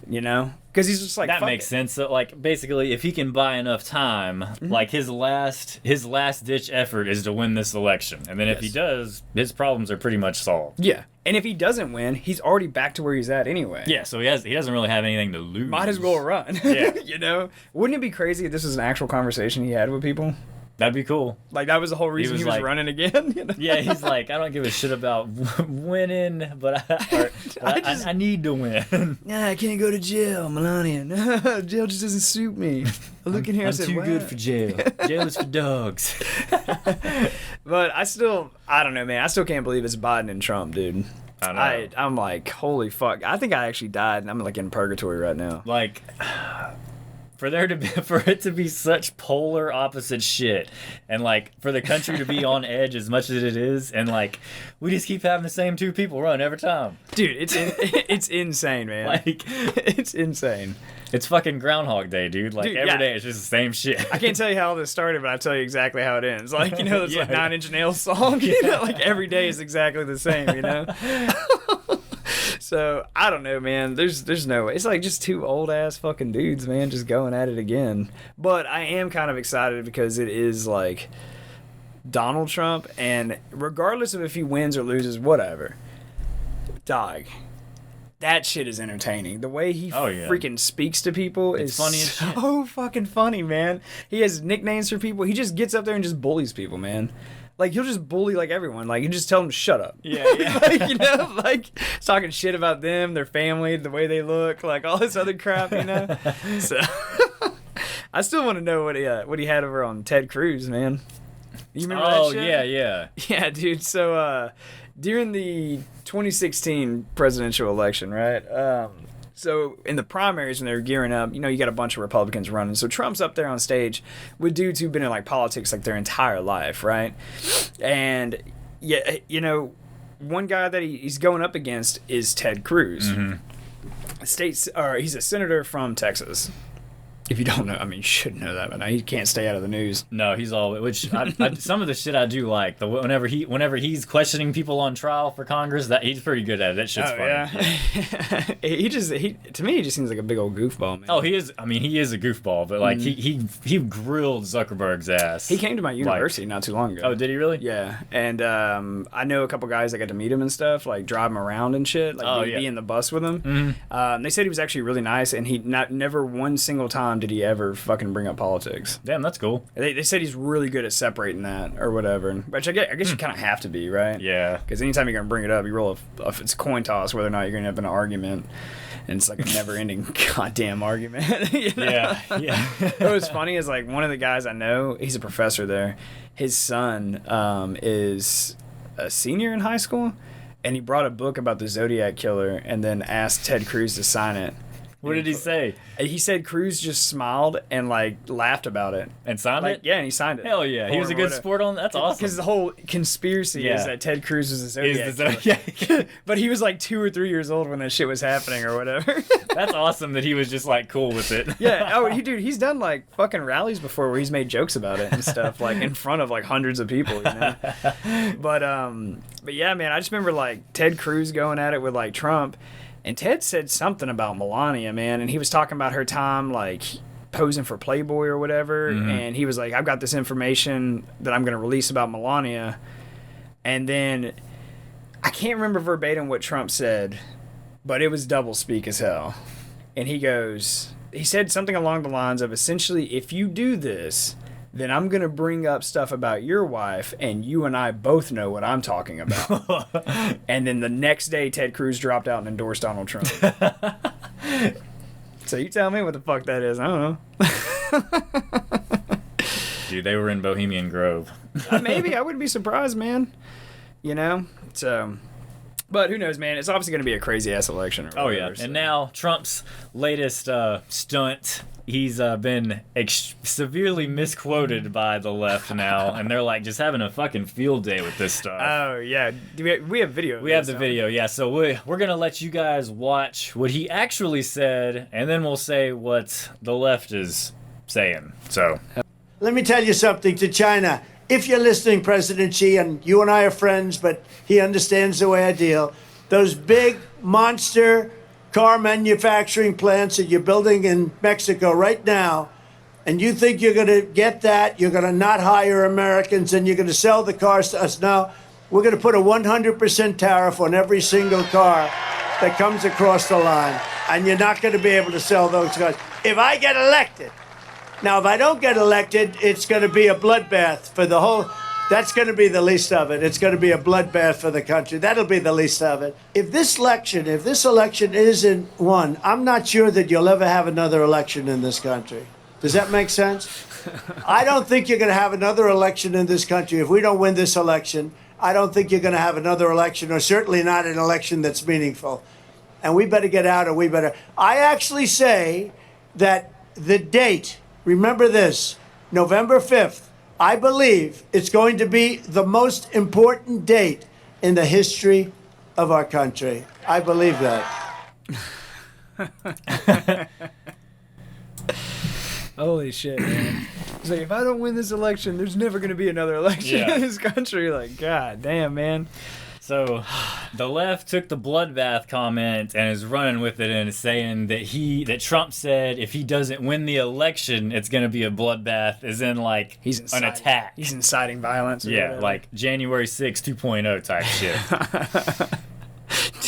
[SPEAKER 2] You know? Because he's just like,
[SPEAKER 1] that makes sense. So, like, basically, if he can buy enough time, like his last ditch effort is to win this election, and then if he does, his problems are pretty much solved.
[SPEAKER 2] Yeah, and if he doesn't win, he's already back to where he's at anyway.
[SPEAKER 1] Yeah, so he doesn't really have anything to lose.
[SPEAKER 2] Might as well run. Yeah, you know, wouldn't it be crazy if this was an actual conversation he had with people?
[SPEAKER 1] That'd be cool.
[SPEAKER 2] Like, that was the whole reason he was like, running again? You know?
[SPEAKER 1] Yeah, he's like, I don't give a shit about winning, but I need to win.
[SPEAKER 2] Yeah, I can't go to jail, Melania. Jail just doesn't suit me. I look in here and say,
[SPEAKER 1] I'm too good for jail. Jail is for dogs.
[SPEAKER 2] But I don't know, man. I still can't believe it's Biden and Trump, dude.
[SPEAKER 1] I know.
[SPEAKER 2] I'm like, holy fuck. I think I actually died, and I'm like in purgatory right now.
[SPEAKER 1] Like, for it to be such polar opposite shit, and like for the country to be on edge as much as it is, and like we just keep having the same two people run every time.
[SPEAKER 2] Dude, it's insane, man.
[SPEAKER 1] Like,
[SPEAKER 2] it's insane.
[SPEAKER 1] It's fucking Groundhog Day, dude. Like, every day it's just the same shit.
[SPEAKER 2] I can't tell you how this started, but I'll tell you exactly how it ends. Like, you know, it's like 9 Inch Nails song. You know, like every day is exactly the same, you know? So, I don't know, man. There's no way. It's like just two old ass fucking dudes, man, just going at it again. But I am kind of excited because it is like Donald Trump, and regardless of if he wins or loses, whatever. Dog. That shit is entertaining. The way he freaking speaks to people is
[SPEAKER 1] funny as shit.
[SPEAKER 2] So fucking funny, man. He has nicknames for people. He just gets up there and just bullies people, man. Like, he'll just bully, like, everyone. Like, you just tell them to shut up.
[SPEAKER 1] Yeah.
[SPEAKER 2] Like, you know, like, talking shit about them, their family, the way they look, like, all this other crap, you know? So, I still want to know what he had over on Ted Cruz, man. You remember that shit?
[SPEAKER 1] Yeah.
[SPEAKER 2] Yeah, dude. So, during the 2016 presidential election, right? So in the primaries when they were gearing up, you know, you got a bunch of Republicans running. So Trump's up there on stage with dudes who've been in like politics like their entire life, right? And yeah, you know, one guy that he's going up against is Ted Cruz. Mm-hmm. He's a senator from Texas. If you don't know, I mean, you should know that, but he can't stay out of the news.
[SPEAKER 1] No, he's all. Which some of the shit I do like. Whenever he's questioning people on trial for Congress, that he's pretty good at it. That shit's funny.
[SPEAKER 2] Yeah. To me, he just seems like a big old goofball, man.
[SPEAKER 1] Oh, he is. I mean, he is a goofball, but like he grilled Zuckerberg's ass.
[SPEAKER 2] He came to my university not too long ago.
[SPEAKER 1] Oh, did he really?
[SPEAKER 2] Yeah, and I know a couple guys that got to meet him and stuff, like drive him around and shit, like be in the bus with him. Mm-hmm. They said he was actually really nice, and he never one single time did he ever fucking bring up politics.
[SPEAKER 1] Damn, that's cool.
[SPEAKER 2] They said he's really good at separating that or whatever, which I guess you kind of have to be, right?
[SPEAKER 1] Yeah.
[SPEAKER 2] Because anytime you're gonna bring it up, you roll it's a coin toss whether or not you're gonna have an argument, and it's like a never-ending goddamn argument. You know?
[SPEAKER 1] Yeah.
[SPEAKER 2] What was funny is like one of the guys I know, he's a professor there. His son is a senior in high school, and he brought a book about the Zodiac killer, and then asked Ted Cruz to sign it.
[SPEAKER 1] What did he say?
[SPEAKER 2] He said Cruz just smiled and like laughed about it
[SPEAKER 1] and signed it.
[SPEAKER 2] Yeah, and he signed it.
[SPEAKER 1] Hell yeah, he was a good sport on. That's awesome.
[SPEAKER 2] Because the whole conspiracy is that Ted Cruz is a Zodiac. But he was like 2 or 3 years old when that shit was happening or whatever.
[SPEAKER 1] That's awesome that he was just like cool with it.
[SPEAKER 2] Yeah. Oh, he's done like fucking rallies before where he's made jokes about it and stuff, like in front of like hundreds of people, you know. But yeah, man, I just remember like Ted Cruz going at it with like Trump. And Ted said something about Melania, man, and he was talking about her time, like, posing for Playboy or whatever, and he was like, I've got this information that I'm going to release about Melania, and then, I can't remember verbatim what Trump said, but it was doublespeak as hell, and he said something along the lines of, essentially, if you do this, then I'm going to bring up stuff about your wife, and you and I both know what I'm talking about. And then the next day, Ted Cruz dropped out and endorsed Donald Trump. So you tell me what the fuck that is. I don't know.
[SPEAKER 1] Dude, they were in Bohemian Grove.
[SPEAKER 2] Maybe. I wouldn't be surprised, man. You know? So... But who knows, man? It's obviously going to be a crazy-ass election.
[SPEAKER 1] Oh, yeah. So. And now, Trump's latest stunt, he's been severely misquoted by the left now, and they're, like, just having a fucking field day with this stuff.
[SPEAKER 2] Oh, yeah. We have video of
[SPEAKER 1] We have the video, yeah. So we're going to let you guys watch what he actually said, and then we'll say what the left is saying. So...
[SPEAKER 4] Let me tell you something to China. If you're listening, President Xi, and you and I are friends, but he understands the way I deal, those big monster car manufacturing plants that you're building in Mexico right now, and you think you're going to get that, you're going to not hire Americans, and you're going to sell the cars to us. No, we're going to put a 100% tariff on every single car that comes across the line, and you're not going to be able to sell those cars. If I get elected, now, if I don't get elected, it's going to be a bloodbath for the whole... That's going to be the least of it. It's going to be a bloodbath for the country. That'll be the least of it. If this election isn't won, I'm not sure that you'll ever have another election in this country. Does that make sense? I don't think you're going to have another election in this country if we don't win this election. I don't think you're going to have another election, or certainly not an election that's meaningful. And we better get out, I actually say that the date, remember this, November 5th, I believe it's going to be the most important date in the history of our country. I believe that.
[SPEAKER 2] Holy shit, man. He's like, if I don't win this election, there's never going to be another election in this country. Like, God damn, man.
[SPEAKER 1] So, the left took the bloodbath comment and is running with it and is saying that Trump said if he doesn't win the election, it's going to be a bloodbath, as in, like, an attack.
[SPEAKER 2] He's inciting violence.
[SPEAKER 1] Yeah, like January 6, 2.0 type shit.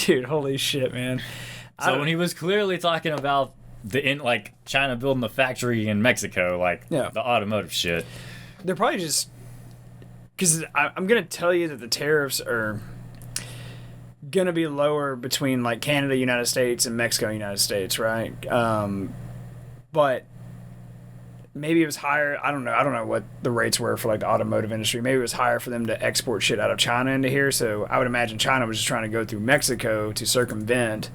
[SPEAKER 2] Dude, holy shit, man.
[SPEAKER 1] So when he was clearly talking about China building the factory in Mexico, the automotive shit.
[SPEAKER 2] They're probably just... Because I'm going to tell you that the tariffs are going to be lower between, like, Canada, United States, and Mexico, United States, right? But maybe it was higher. I don't know what the rates were for, like, the automotive industry. Maybe it was higher for them to export shit out of China into here. So I would imagine China was just trying to go through Mexico to circumvent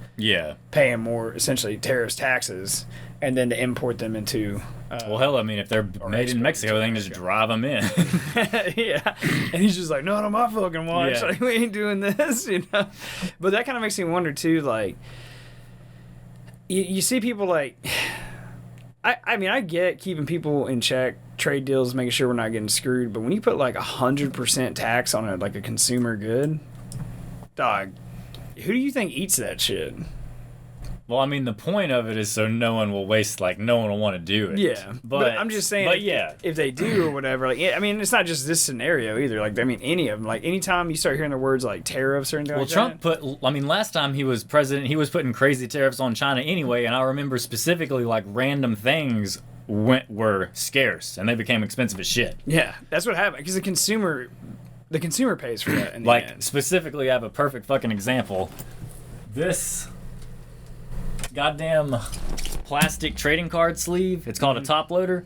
[SPEAKER 2] paying more, essentially, tariffs, taxes, and then to import them into...
[SPEAKER 1] well, hell, I mean, if they're made in Mexico, they can just drive them in.
[SPEAKER 2] Yeah. And he's just like, not on my fucking watch. Like, we ain't doing this, you know? But that kind of makes me wonder, too, like, you see people, like... I mean, I get keeping people in check, trade deals, making sure we're not getting screwed, but when you put, like, 100% tax on a consumer good, dog, who do you think eats that shit?
[SPEAKER 1] Well, I mean, the point of it is so no one will waste, no one will want to do it.
[SPEAKER 2] Yeah. But I'm just saying, if they do or whatever, I mean, it's not just this scenario either. Like, I mean, any of them. Like, anytime you start hearing the words like tariffs or anything like that.
[SPEAKER 1] Well, Trump last time he was president, he was putting crazy tariffs on China anyway, and I remember specifically, random things were scarce, and they became expensive as shit.
[SPEAKER 2] Yeah, that's what happened, because the consumer pays for that in the end.
[SPEAKER 1] Specifically, I have a perfect fucking example. This... goddamn plastic trading card sleeve. It's called a top loader.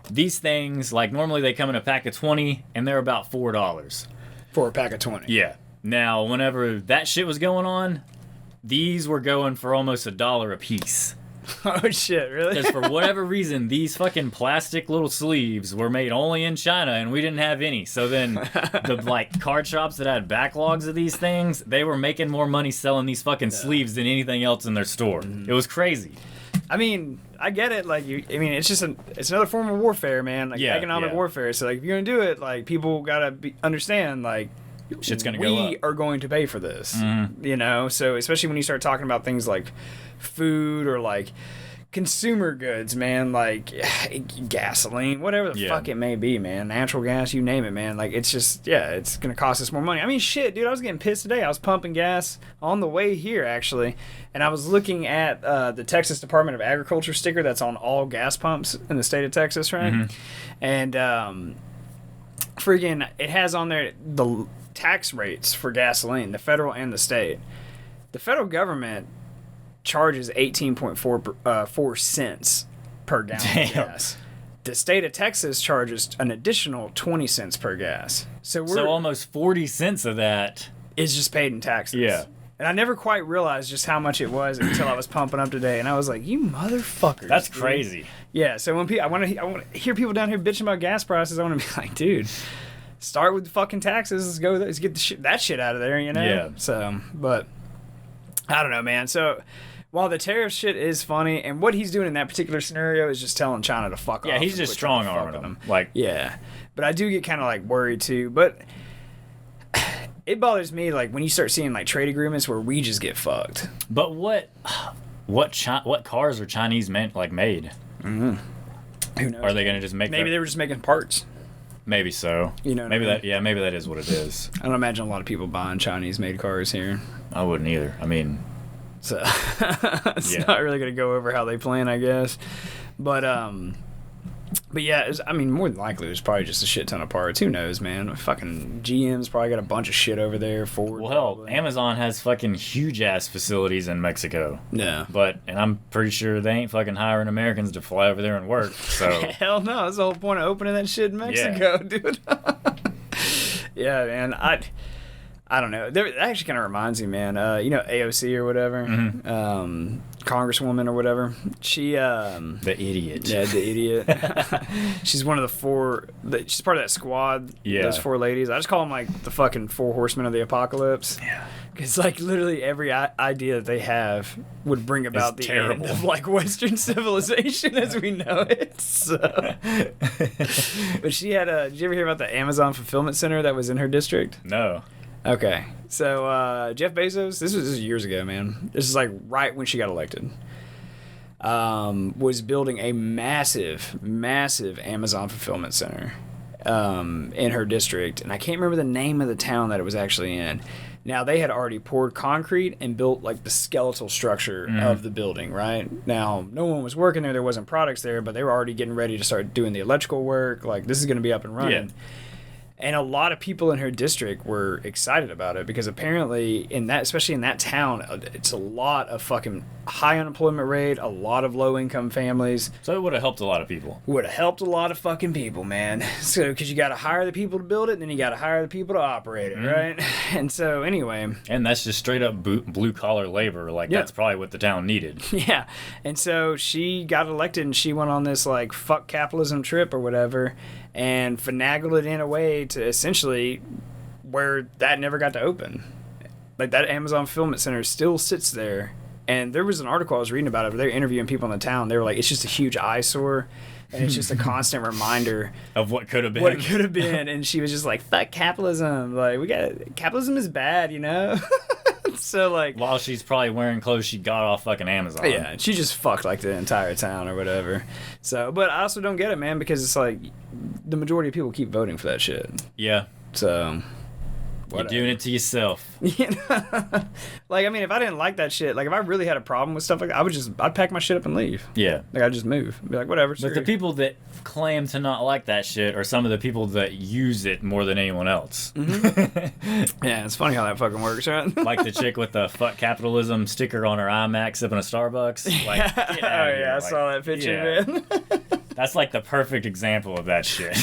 [SPEAKER 1] These things, normally they come in a pack of 20, and they're about $4.
[SPEAKER 2] For a pack of 20.
[SPEAKER 1] Yeah. Now, whenever that shit was going on, these were going for almost $1 a piece.
[SPEAKER 2] Oh, shit, really?
[SPEAKER 1] Because for whatever reason, these fucking plastic little sleeves were made only in China, and we didn't have any. So then the, card shops that had backlogs of these things, they were making more money selling these fucking sleeves than anything else in their store. It was crazy.
[SPEAKER 2] I mean, I get it. It's just it's another form of warfare, man. Economic warfare. So, if you're going to do it, people got to understand,
[SPEAKER 1] shit's going to go up.
[SPEAKER 2] We are going to pay for this, you know? So, especially when you start talking about things like food or consumer goods, man, gasoline, whatever the fuck it may be, man, natural gas, you name it, man. It's just, it's going to cost us more money. I mean, shit, dude, I was getting pissed today. I was pumping gas on the way here, actually, and I was looking at the Texas Department of Agriculture sticker that's on all gas pumps in the state of Texas, right? And freaking, it has on there the tax rates for gasoline, the federal and the state. The federal government charges 18.4 cents per gallon of gas. The state of Texas charges an additional 20 cents per gas. So
[SPEAKER 1] almost 40 cents of that
[SPEAKER 2] is just paid in taxes.
[SPEAKER 1] Yeah.
[SPEAKER 2] And I never quite realized just how much it was until I was pumping up today, and I was like, "You motherfuckers!"
[SPEAKER 1] That's crazy.
[SPEAKER 2] Yeah. So when I want to hear people down here bitching about gas prices, I want to be like, "Dude, start with the fucking taxes. Let's get that shit out of there," you know?
[SPEAKER 1] Yeah.
[SPEAKER 2] So, but I don't know, man. So while the tariff shit is funny, and what he's doing in that particular scenario is just telling China to fuck off.
[SPEAKER 1] Yeah, he's just strong arming them.
[SPEAKER 2] Yeah. But I do get kind of worried too. But it bothers me when you start seeing trade agreements where we just get fucked.
[SPEAKER 1] But what cars are Chinese made?
[SPEAKER 2] Mm-hmm. Who knows?
[SPEAKER 1] Are they gonna just make?
[SPEAKER 2] Maybe they were just making parts.
[SPEAKER 1] Maybe so.
[SPEAKER 2] You know.
[SPEAKER 1] Maybe that. Yeah. Maybe that is what it is.
[SPEAKER 2] I don't imagine a lot of people buying Chinese-made cars here.
[SPEAKER 1] I wouldn't either. I mean,
[SPEAKER 2] so it's not really gonna go over how they plan, I guess. But yeah, more than likely, there's probably just a shit ton of parts. Who knows, man? Fucking GM's probably got a bunch of shit over there. Ford.
[SPEAKER 1] Well, hell,
[SPEAKER 2] probably.
[SPEAKER 1] Amazon has fucking huge-ass facilities in Mexico.
[SPEAKER 2] Yeah.
[SPEAKER 1] And I'm pretty sure they ain't fucking hiring Americans to fly over there and work, so...
[SPEAKER 2] Hell no, that's the whole point of opening that shit in Mexico, dude. Yeah, man. I don't know. That actually kind of reminds me, man. You know, AOC or whatever, Congresswoman or whatever. She
[SPEAKER 1] the idiot.
[SPEAKER 2] Yeah, the idiot. She's one of the four. She's part of that squad.
[SPEAKER 1] Yeah,
[SPEAKER 2] those four ladies. I just call them like the fucking four horsemen of the apocalypse.
[SPEAKER 1] Yeah.
[SPEAKER 2] Because like literally every idea that they have would bring about the
[SPEAKER 1] terrible.
[SPEAKER 2] end of like Western civilization as we know it. So. But she had a. Did you ever hear about the Amazon fulfillment center that was in her district?
[SPEAKER 1] No.
[SPEAKER 2] Okay, so Jeff Bezos, this was years ago, man. This is like right when she got elected. Was building a massive Amazon fulfillment center in her district, and I can't remember the name of the town that it was actually in. Now, they had already poured concrete and built like the skeletal structure of the building, right? Now, no one was working there wasn't products there, but they were already getting ready to start doing the electrical work. Like, this is going to be up and running.
[SPEAKER 1] Yeah.
[SPEAKER 2] And a lot of people in her district were excited about it because apparently especially in that town, it's a lot of fucking high unemployment rate, a lot of low income families.
[SPEAKER 1] So it would have helped a lot of people.
[SPEAKER 2] Would have helped a lot of fucking people, man. So, because you got to hire the people to build it, and then you got to hire the people to operate it, right? And so, anyway.
[SPEAKER 1] And that's just straight up blue collar labor. Like, that's probably what the town needed.
[SPEAKER 2] Yeah. And so she got elected, and she went on this, like, fuck capitalism trip or whatever, and finagled it in a way to essentially where that never got to open. Like, that Amazon fulfillment center still sits there. And there was an article I was reading about it where they were interviewing people in the town. They were like, it's just a huge eyesore. And it's just a constant reminder
[SPEAKER 1] of what could have been.
[SPEAKER 2] What it could have been. And she was just like, fuck capitalism. Like, capitalism is bad, you know? So, like,
[SPEAKER 1] while she's probably wearing clothes she got off fucking Amazon.
[SPEAKER 2] Yeah, she just fucked like the entire town or whatever. So, but I also don't get it, man, because it's like the majority of people keep voting for that shit.
[SPEAKER 1] Yeah.
[SPEAKER 2] So, whatever.
[SPEAKER 1] You're doing it to yourself.
[SPEAKER 2] You know? Like, I mean, if I didn't like that shit, like, if I really had a problem with stuff like that, I'd pack my shit up and leave.
[SPEAKER 1] Yeah.
[SPEAKER 2] Like, I'd just move. Be like, whatever.
[SPEAKER 1] But the people that claim to not like that shit are some of the people that use it more than anyone else.
[SPEAKER 2] Mm-hmm. Yeah, it's funny how that fucking works, right?
[SPEAKER 1] Like the chick with the fuck capitalism sticker on her iMac sipping a Starbucks. Like,
[SPEAKER 2] oh, yeah, I saw that picture, man.
[SPEAKER 1] That's like the perfect example of that shit.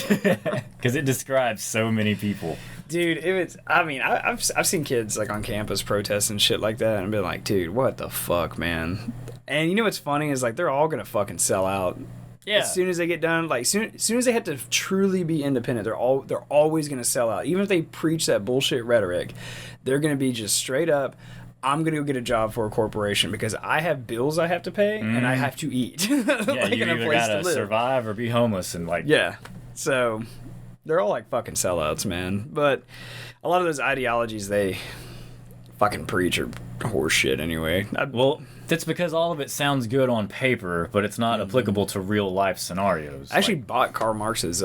[SPEAKER 1] Because it describes so many people.
[SPEAKER 2] Dude, I've seen kids like on campus protest and shit like that, and I've been like, dude, what the fuck, man? And you know what's funny is like they're all gonna fucking sell out. Yeah. As soon as they get done, like soon as they have to truly be independent, they're always gonna sell out. Even if they preach that bullshit rhetoric, they're gonna be just straight up. I'm gonna go get a job for a corporation because I have bills I have to pay and I have to eat.
[SPEAKER 1] Yeah,
[SPEAKER 2] like
[SPEAKER 1] you either gotta survive or be homeless and like.
[SPEAKER 2] Yeah. So they're all like fucking sellouts, man. But a lot of those ideologies they fucking preach are horse shit anyway.
[SPEAKER 1] Well, that's because all of it sounds good on paper, but it's not applicable to real life scenarios.
[SPEAKER 2] I actually bought Karl Marx's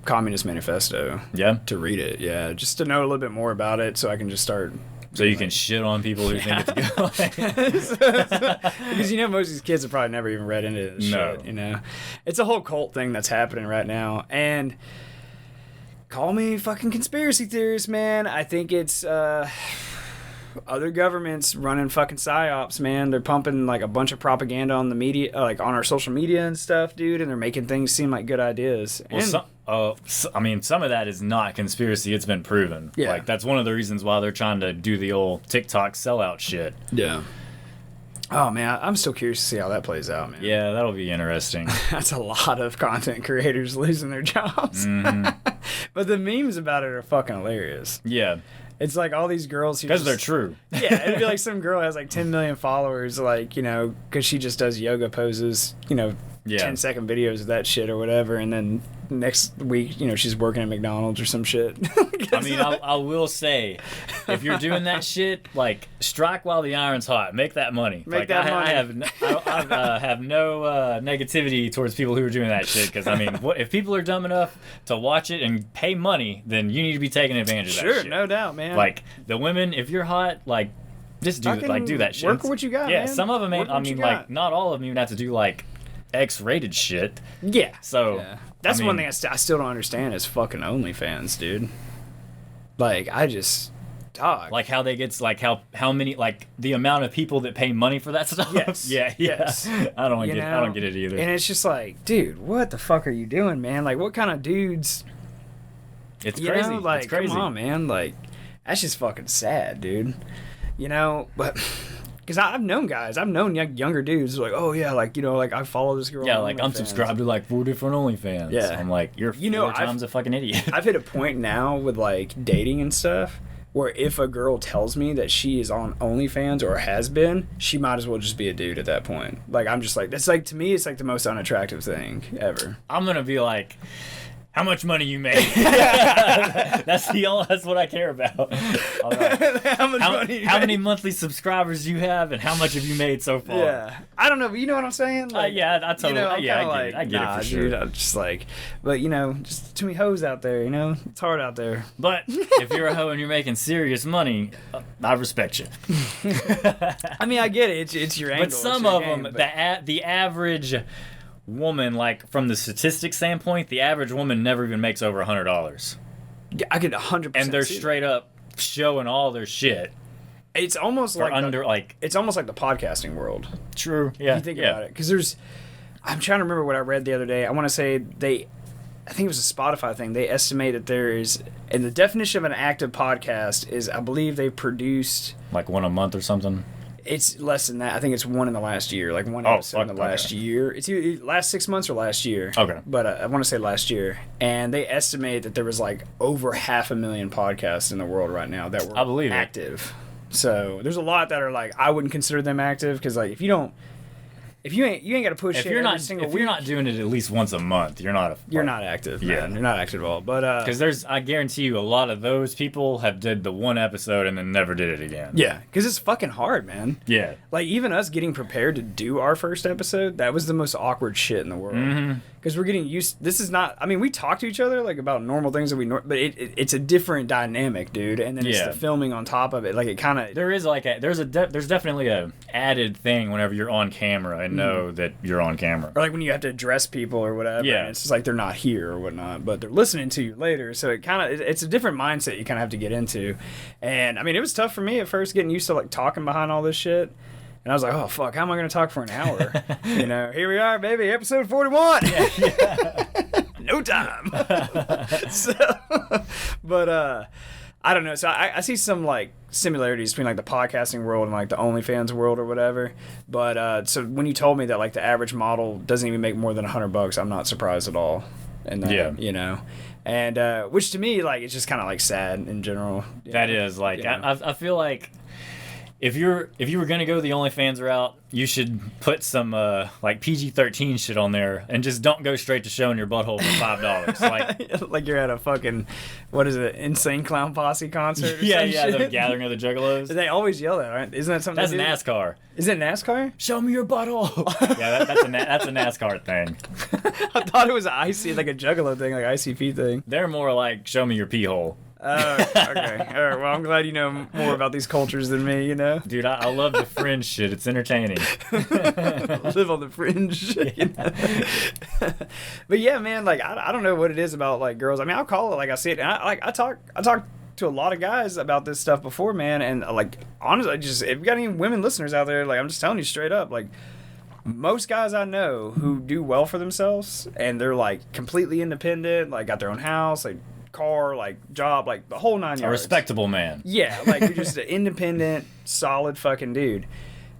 [SPEAKER 2] Communist Manifesto.
[SPEAKER 1] Yeah?
[SPEAKER 2] To read it, yeah. Just to know a little bit more about it so I can just start...
[SPEAKER 1] So you can shit on people who think it's good.
[SPEAKER 2] Because, you know, most of these kids have probably never even read into this shit, you know? It's a whole cult thing that's happening right now. And call me fucking conspiracy theorist, man. I think it's... other governments running fucking psyops, man. They're pumping like a bunch of propaganda on the media, like on our social media and stuff, dude, and they're making things seem like good ideas.
[SPEAKER 1] Well, I mean, some of that is not conspiracy. It's been proven.
[SPEAKER 2] Yeah.
[SPEAKER 1] Like, that's one of the reasons why they're trying to do the old TikTok sellout shit.
[SPEAKER 2] Yeah. Oh, man, I'm still curious to see how that plays out, man.
[SPEAKER 1] Yeah, that'll be interesting.
[SPEAKER 2] That's a lot of content creators losing their jobs.
[SPEAKER 1] Mm-hmm.
[SPEAKER 2] But the memes about it are fucking hilarious.
[SPEAKER 1] Yeah.
[SPEAKER 2] It's like all these girls who
[SPEAKER 1] because they're true.
[SPEAKER 2] Yeah, it'd be like some girl has like 10 million followers, like, you know, because she just does yoga poses, you know, 10-second videos of that shit or whatever, and then next week, you know, she's working at McDonald's or some shit.
[SPEAKER 1] I mean, I will say, if you're doing that shit, like, strike while the iron's hot. Make that money.
[SPEAKER 2] Make that money.
[SPEAKER 1] I have no negativity towards people who are doing that shit, because, I mean, if people are dumb enough to watch it and pay money, then you need to be taking advantage of that shit.
[SPEAKER 2] Sure, no doubt, man.
[SPEAKER 1] Like, the women, if you're hot, like, just do that shit.
[SPEAKER 2] Work with what you got,
[SPEAKER 1] yeah,
[SPEAKER 2] man.
[SPEAKER 1] Some of them ain't, I mean, like, not all of them even have to do, like, X-rated shit.
[SPEAKER 2] Yeah.
[SPEAKER 1] So...
[SPEAKER 2] Yeah. That's one thing I still don't understand is fucking OnlyFans, dude. Like, I just... Dog.
[SPEAKER 1] Like how they get, like how many, like the amount of people that pay money for that stuff.
[SPEAKER 2] Yes.
[SPEAKER 1] Yeah.
[SPEAKER 2] Yes.
[SPEAKER 1] I don't get it either.
[SPEAKER 2] And it's just like, dude, what the fuck are you doing, man? Like, what kind of dudes
[SPEAKER 1] It's
[SPEAKER 2] you
[SPEAKER 1] crazy.
[SPEAKER 2] know, like,
[SPEAKER 1] it's crazy.
[SPEAKER 2] come on, man. Like, that's just fucking sad, dude. You know, but because I've known guys, I've known younger dudes like, oh yeah, like, you know, like I follow this girl.
[SPEAKER 1] Yeah,
[SPEAKER 2] on
[SPEAKER 1] like I'm subscribed to like 4 different OnlyFans.
[SPEAKER 2] Yeah.
[SPEAKER 1] I'm like, you're
[SPEAKER 2] You know,
[SPEAKER 1] 4 times a fucking idiot.
[SPEAKER 2] I've hit a point now with like dating and stuff where if a girl tells me that she is on OnlyFans or has been, she might as well just be a dude at that point. Like, I'm just like, that's like, to me, it's like the most unattractive thing ever.
[SPEAKER 1] I'm gonna be like, how much money you made? That's what I care about. Like, how many monthly subscribers do you have, and how much have you made so far?
[SPEAKER 2] Yeah, I don't know, but you know what I'm saying? Like,
[SPEAKER 1] yeah, I totally.
[SPEAKER 2] You know,
[SPEAKER 1] I get it for sure.
[SPEAKER 2] Dude, I'm just like, but you know, just too many hoes out there. You know, it's hard out there.
[SPEAKER 1] But if you're a hoe and you're making serious money, I respect you.
[SPEAKER 2] I mean, I get it. It's your angle.
[SPEAKER 1] But some of them, the average woman, like from the statistics standpoint, the average woman never even makes over $100.
[SPEAKER 2] Yeah, I could 100%.
[SPEAKER 1] And they're
[SPEAKER 2] see
[SPEAKER 1] straight up showing all their shit.
[SPEAKER 2] It's almost like it's almost like the podcasting world.
[SPEAKER 1] True. Yeah.
[SPEAKER 2] If you think about it, because I'm trying to remember what I read the other day. I want to say I think it was a Spotify thing. They estimate that there is, and the definition of an active podcast is, I believe they produced
[SPEAKER 1] like one a month or something.
[SPEAKER 2] It's less than that. I think it's one in the last year, like one episode in the last year. It's either last 6 months or last year.
[SPEAKER 1] Okay.
[SPEAKER 2] But I want to say last year. And they estimate that there was like over 500,000 podcasts in the world right now that were active. So there's a lot that are like, I wouldn't consider them active because like if you ain't got to push
[SPEAKER 1] If you're not doing it at least once a month, you're not
[SPEAKER 2] active. Man. Yeah, you're not active at all. But
[SPEAKER 1] because I guarantee you, a lot of those people have did the one episode and then never did it again.
[SPEAKER 2] Yeah, because it's fucking hard, man.
[SPEAKER 1] Yeah,
[SPEAKER 2] like even us getting prepared to do our first episode, that was the most awkward shit in the world. Because we're getting used. This is not. I mean, we talk to each other like about normal things that but it's a different dynamic, dude. And then it's the filming on top of it. Like it kind of
[SPEAKER 1] there's definitely a added thing whenever you're on camera and know that you're on camera,
[SPEAKER 2] or like when you have to address people or whatever.
[SPEAKER 1] Yeah,
[SPEAKER 2] and it's just like they're not here or whatnot, but they're listening to you later. So it's a different mindset you kind of have to get into. And I mean, it was tough for me at first getting used to like talking behind all this shit. And I was like, oh, fuck, how am I going to talk for an hour? You know, here we are, baby, episode 41. Yeah. No time. But I don't know. So I see some, like, similarities between, like, the podcasting world and, like, the OnlyFans world or whatever. But so when you told me that, like, the average model doesn't even make more than $100, I'm not surprised at all. And you know. And which to me, like, it's just kind of, like, sad in general.
[SPEAKER 1] That is, like, I feel like if you were gonna go the OnlyFans route, you should put some like PG-13 shit on there and just don't go straight to showing your butthole for $5.
[SPEAKER 2] Like you're at a fucking, what is it, Insane Clown Posse concert? Or
[SPEAKER 1] yeah,
[SPEAKER 2] shit?
[SPEAKER 1] The Gathering of the Juggalos.
[SPEAKER 2] They always yell that, right? Isn't that something?
[SPEAKER 1] That's NASCAR.
[SPEAKER 2] Is it NASCAR?
[SPEAKER 1] Show me your butthole. Yeah, that's a NASCAR thing.
[SPEAKER 2] I thought it was like a Juggalo thing, like ICP thing.
[SPEAKER 1] They're more like show me your pee hole.
[SPEAKER 2] Okay. All right. Well, I'm glad you know more about these cultures than me, you know?
[SPEAKER 1] Dude, I love the fringe shit. It's entertaining.
[SPEAKER 2] Live on the fringe. You know? But yeah, man, like, I don't know what it is about, like, girls. I mean, I'll call it like I see it. And I talk to a lot of guys about this stuff before, man. And, like, honestly, just, if you got any women listeners out there, like, I'm just telling you straight up, like, most guys I know who do well for themselves and they're, like, completely independent, like, got their own house, like, car, like, job, like, the whole 9 yards.
[SPEAKER 1] A respectable man.
[SPEAKER 2] Yeah, like, you're just an independent, solid fucking dude.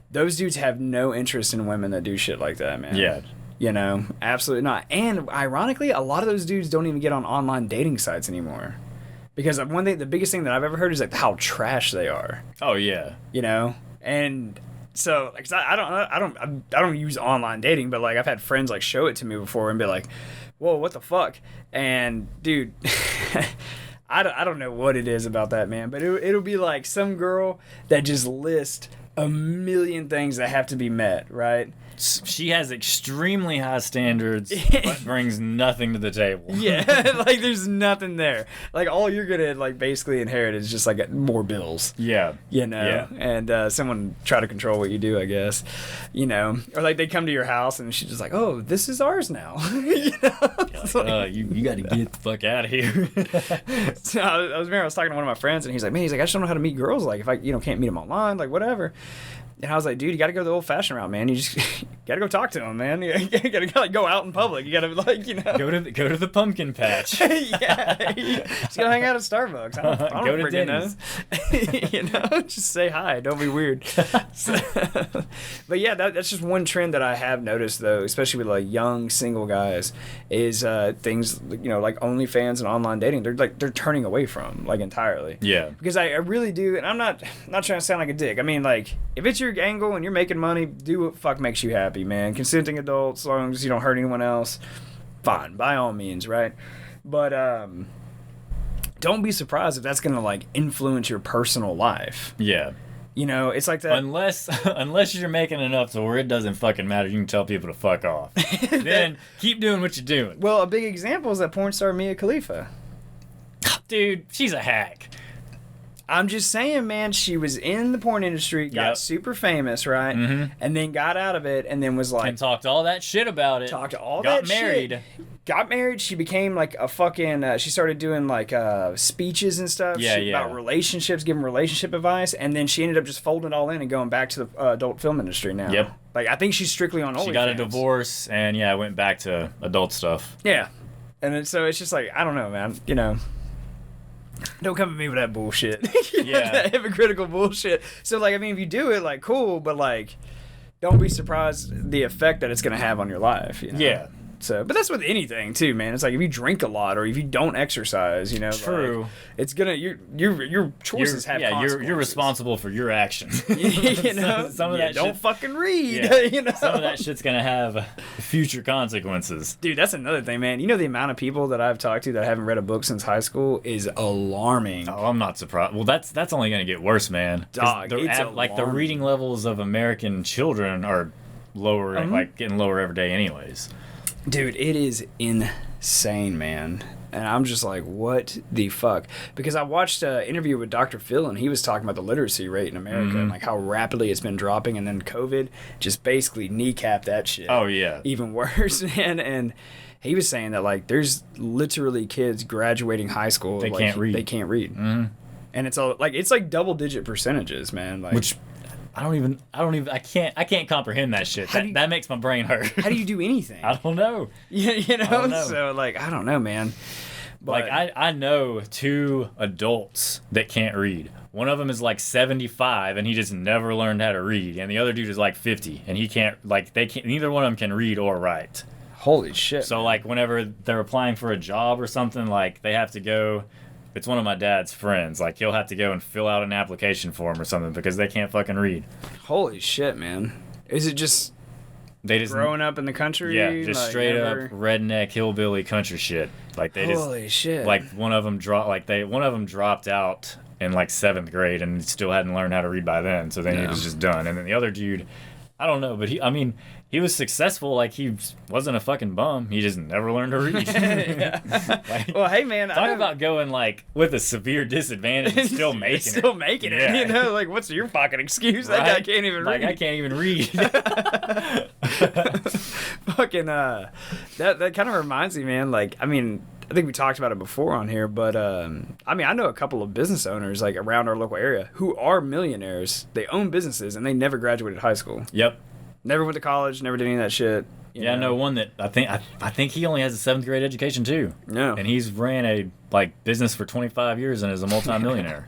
[SPEAKER 2] Those dudes have no interest in women that do shit like that, man.
[SPEAKER 1] Yeah.
[SPEAKER 2] You know, absolutely not. And ironically, a lot of those dudes don't even get on online dating sites anymore. Because the biggest thing that I've ever heard is, like, how trash they are.
[SPEAKER 1] Oh, yeah.
[SPEAKER 2] You know? And so, like, I don't use online dating, but, like, I've had friends, like, show it to me before and be like, whoa, what the fuck? And, dude, I don't know what it is about that, man, but it'll be like some girl that just lists a million things that have to be met, right?
[SPEAKER 1] She has extremely high standards, but brings nothing to the table.
[SPEAKER 2] Yeah, like there's nothing there. Like all you're gonna like basically inherit is just like more bills.
[SPEAKER 1] Yeah,
[SPEAKER 2] you know. Yeah. And someone try to control what you do, I guess. You know, or like they come to your house and she's just like, "Oh, this is ours now." You know?
[SPEAKER 1] Like, you got to get the fuck out of here.
[SPEAKER 2] So I was talking to one of my friends and he's like, I just don't know how to meet girls. Like if I can't meet them online, like whatever. And I was like, dude, you got to go the old-fashioned route, man. You just got to go talk to him, man. You got to like, go out in public. You got to, like, you know.
[SPEAKER 1] Go to the pumpkin patch.
[SPEAKER 2] Yeah. Just go hang out at Starbucks. I don't
[SPEAKER 1] Go to
[SPEAKER 2] freaking
[SPEAKER 1] Denny's.
[SPEAKER 2] know. You know, just say hi. Don't be weird. But yeah, that's just one trend that I have noticed, though, especially with, like, young single guys, is things, you know, like OnlyFans and online dating. They're turning away from, like, entirely.
[SPEAKER 1] Yeah.
[SPEAKER 2] Because I really do, and I'm not trying to sound like a dick. I mean, like, if it's your angle and you're making money, do what fuck makes you happy, man. Consenting adults, as long as you don't hurt anyone else, fine, by all means, right? But don't be surprised if that's gonna like influence your personal life.
[SPEAKER 1] Yeah.
[SPEAKER 2] You know, it's like that.
[SPEAKER 1] Unless you're making enough to where it doesn't fucking matter, you can tell people to fuck off. Then keep doing what you're doing.
[SPEAKER 2] Well, a big example is that porn star Mia Khalifa.
[SPEAKER 1] Dude, she's a hack.
[SPEAKER 2] I'm just saying, man, she was in the porn industry, got super famous, right? Mm-hmm. And then got out of it and then was like...
[SPEAKER 1] And talked all that shit about it. Got married.
[SPEAKER 2] Got married. She became like a fucking... she started doing like speeches and stuff about relationships, giving relationship advice. And then she ended up just folding it all in and going back to the adult film industry now.
[SPEAKER 1] Yep.
[SPEAKER 2] Like, I think she's strictly on OnlyFans.
[SPEAKER 1] She got a divorce and, went back to adult stuff.
[SPEAKER 2] Yeah. And then, so it's just like, I don't know, man. You know... Don't come at me with that bullshit. That hypocritical bullshit. So, like, I mean, if you do it, like, cool, but, like, don't be surprised the effect that it's going to have on your life. You know?
[SPEAKER 1] Yeah.
[SPEAKER 2] So, but that's with anything, too, man. It's like, if you drink a lot or if you don't exercise, you know.
[SPEAKER 1] True.
[SPEAKER 2] Like, it's going to, your choices have consequences.
[SPEAKER 1] You're responsible for your actions.
[SPEAKER 2] You know?
[SPEAKER 1] Some of that
[SPEAKER 2] don't
[SPEAKER 1] shit,
[SPEAKER 2] fucking read.
[SPEAKER 1] Yeah.
[SPEAKER 2] You know?
[SPEAKER 1] Some of that shit's going to have future consequences.
[SPEAKER 2] Dude, that's another thing, man. You know, the amount of people that I've talked to that haven't read a book since high school is alarming.
[SPEAKER 1] Oh, I'm not surprised. Well, that's only going to get worse, man.
[SPEAKER 2] Dog, it's
[SPEAKER 1] like the reading levels of American children are lower, like getting lower every day anyways.
[SPEAKER 2] Dude, it is insane, man. And I'm just like, what the fuck? Because I watched an interview with Dr. Phil, and he was talking about the literacy rate in America and like how rapidly it's been dropping, and then COVID just basically kneecapped that shit.
[SPEAKER 1] Oh, yeah.
[SPEAKER 2] Even worse, man. And he was saying that, like, there's literally kids graduating high school.
[SPEAKER 1] They can't read.
[SPEAKER 2] They can't read.
[SPEAKER 1] Mm-hmm.
[SPEAKER 2] And it's all like, it's like double-digit percentages, man. Like,
[SPEAKER 1] which... I can't comprehend that shit. That makes my brain hurt.
[SPEAKER 2] How do you do anything?
[SPEAKER 1] I don't know.
[SPEAKER 2] You know? So, like, I don't know, man. But,
[SPEAKER 1] like, I know 2 adults that can't read. One of them is like 75 and he just never learned how to read. And the other dude is like 50 and he can't, like, neither one of them can read or write.
[SPEAKER 2] Holy shit.
[SPEAKER 1] So, like, whenever they're applying for a job or something, like, they have to go... It's one of my dad's friends. Like, he'll have to go and fill out an application form or something because they can't fucking read.
[SPEAKER 2] Holy shit, man. Is it just
[SPEAKER 1] they just
[SPEAKER 2] growing up in the country?
[SPEAKER 1] Yeah, just like straight up redneck hillbilly country shit. Like, they
[SPEAKER 2] Holy shit.
[SPEAKER 1] Like, one of them dropped out in like 7th grade and still hadn't learned how to read by then. So then he was just done. And then the other dude, I don't know, but he was successful. Like, he wasn't a fucking bum. He just never learned to read.
[SPEAKER 2] Like, well, hey, man.
[SPEAKER 1] Talk about going, like, with a severe disadvantage and still making it.
[SPEAKER 2] Still making it. You know, like, what's your fucking excuse? That guy can't even read.
[SPEAKER 1] Like, I can't even read.
[SPEAKER 2] Fucking, that kind of reminds me, man. Like, I mean, I think we talked about it before on here, but, I mean, I know a couple of business owners, like, around our local area who are millionaires. They own businesses, and they never graduated high school.
[SPEAKER 1] Yep.
[SPEAKER 2] Never went to college, never did any of that shit.
[SPEAKER 1] I know one that I think he only has a 7th grade education too.
[SPEAKER 2] Yeah.
[SPEAKER 1] And he's ran a business for 25 years and is a multimillionaire.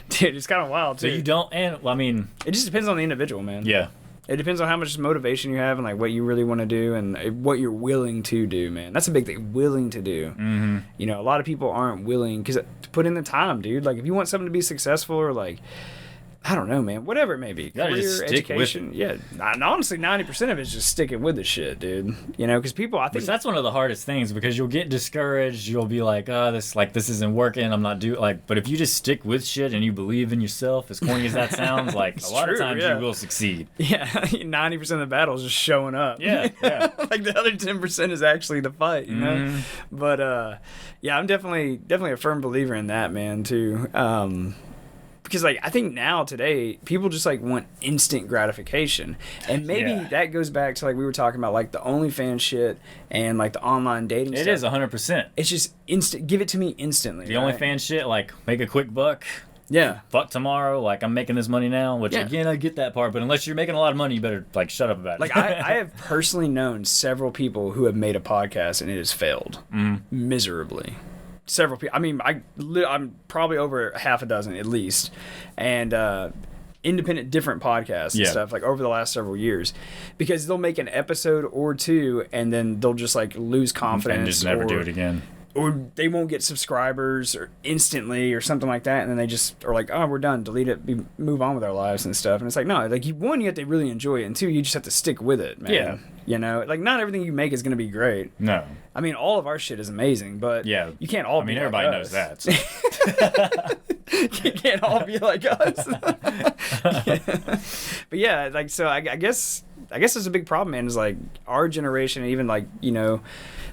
[SPEAKER 2] Dude, it's kind of wild too.
[SPEAKER 1] So you don't, and well, I mean,
[SPEAKER 2] it just depends on the individual, man.
[SPEAKER 1] Yeah.
[SPEAKER 2] It depends on how much motivation you have and like what you really want to do and what you're willing to do, man. That's a big thing, willing to do.
[SPEAKER 1] Mm-hmm.
[SPEAKER 2] You know, a lot of people aren't willing to put in the time, dude. Like, if you want something to be successful or like, I don't know, man. Whatever it may be. Career, education. Yeah. And honestly, 90% of it is just sticking with the shit, dude. You know, because people, I think...
[SPEAKER 1] But that's one of the hardest things because you'll get discouraged. You'll be like, oh, this isn't working. I'm not doing... Like, but if you just stick with shit and you believe in yourself, as corny as that sounds, like, a lot of times you will succeed.
[SPEAKER 2] Yeah. 90% of the battle is just showing up.
[SPEAKER 1] Yeah.
[SPEAKER 2] Like, the other 10% is actually the fight, you know? But, yeah, I'm definitely a firm believer in that, man, too. Because, like, I think now, today, people just, like, want instant gratification. And maybe that goes back to, like, we were talking about, like, the OnlyFans shit and, like, the online dating stuff.
[SPEAKER 1] It is 100%.
[SPEAKER 2] It's just instant. Give it to me instantly.
[SPEAKER 1] The OnlyFans shit, like, make a quick buck.
[SPEAKER 2] Yeah.
[SPEAKER 1] Fuck tomorrow. Like, I'm making this money now, which, again, I get that part. But unless you're making a lot of money, you better, like, shut up about it.
[SPEAKER 2] Like, I have personally known several people who have made a podcast and it has failed miserably. Several people. I mean, I'm probably over half a dozen at least. And, independent different podcasts and stuff like over the last several years, because they'll make an episode or two and then they'll just like lose confidence
[SPEAKER 1] and just never do it again,
[SPEAKER 2] or they won't get subscribers or instantly or something like that, and then they just are like, oh, we're done, delete it, move on with our lives and stuff. And it's like, no, like, one, you have to really enjoy it, and two, you just have to stick with it, man. You know, like, not everything you make is going to be great.
[SPEAKER 1] No.
[SPEAKER 2] I mean, all of our shit is amazing, but you can't all be
[SPEAKER 1] everybody
[SPEAKER 2] like
[SPEAKER 1] knows
[SPEAKER 2] us.
[SPEAKER 1] that. So.
[SPEAKER 2] You can't all be like us. But yeah, like, so I guess it's a big problem, man, is like our generation, even like, you know,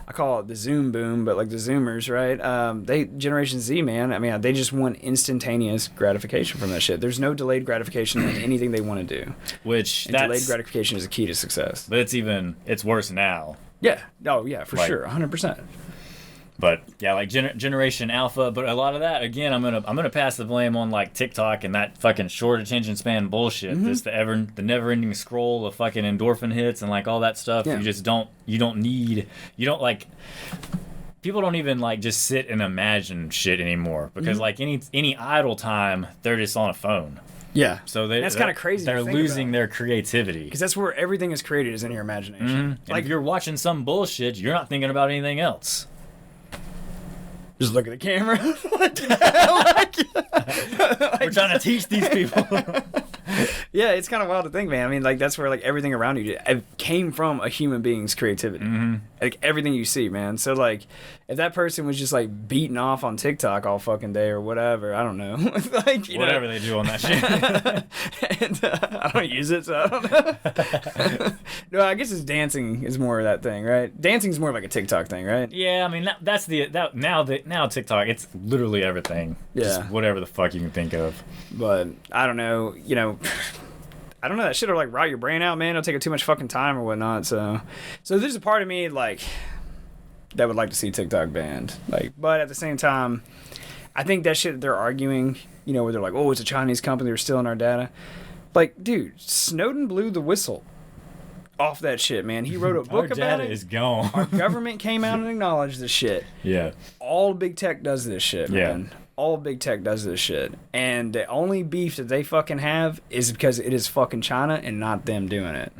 [SPEAKER 2] I call it the Zoom boom, but like the Zoomers, right? They Generation Z, man. I mean, they just want instantaneous gratification from that shit. There's no delayed gratification in anything they want to do. Delayed gratification is a key to success.
[SPEAKER 1] But it's worse now.
[SPEAKER 2] Yeah. Oh yeah, for sure, 100%.
[SPEAKER 1] But yeah, like Generation Alpha, but a lot of that, again, I'm gonna pass the blame on like TikTok and that fucking short attention span bullshit. This the never ending scroll of fucking endorphin hits and like all that stuff. Yeah. You don't like. People don't even like just sit and imagine shit anymore, because like any idle time, they're just on a phone.
[SPEAKER 2] Yeah.
[SPEAKER 1] So
[SPEAKER 2] that's kind of crazy.
[SPEAKER 1] They're losing their creativity.
[SPEAKER 2] Because that's where everything is created, is in your imagination.
[SPEAKER 1] Like, if you're watching some bullshit, you're not thinking about anything else.
[SPEAKER 2] Just look at the camera.
[SPEAKER 1] We're trying to teach these people.
[SPEAKER 2] Yeah, it's kind of wild to think, man. I mean, like, that's where like everything around you came from a human being's creativity. Like everything you see, man. So like, if that person was just like beating off on TikTok all fucking day or whatever, I don't know. Like,
[SPEAKER 1] whatever they do on that shit.
[SPEAKER 2] And, I don't use it, so I don't know. No, I guess it's dancing is more of that thing, right? Dancing's more of like a TikTok thing, right?
[SPEAKER 1] Yeah, I mean now TikTok, it's literally everything.
[SPEAKER 2] Yeah.
[SPEAKER 1] Just whatever the fuck you can think of.
[SPEAKER 2] But I don't know, you know. I don't know, that shit will like rot your brain out, man. It'll take up too much fucking time or whatnot. So there's a part of me like that would like to see TikTok banned. Like, but at the same time, I think that shit they're arguing, you know, where they're like, oh, it's a Chinese company, they're stealing our data. Like, dude, Snowden blew the whistle off that shit, man. He wrote a book about it.
[SPEAKER 1] Our data is gone.
[SPEAKER 2] Our government came out and acknowledged this shit.
[SPEAKER 1] Yeah.
[SPEAKER 2] All big tech does this shit, man. All big tech does this shit. And the only beef that they fucking have is because it is fucking China and not them doing it.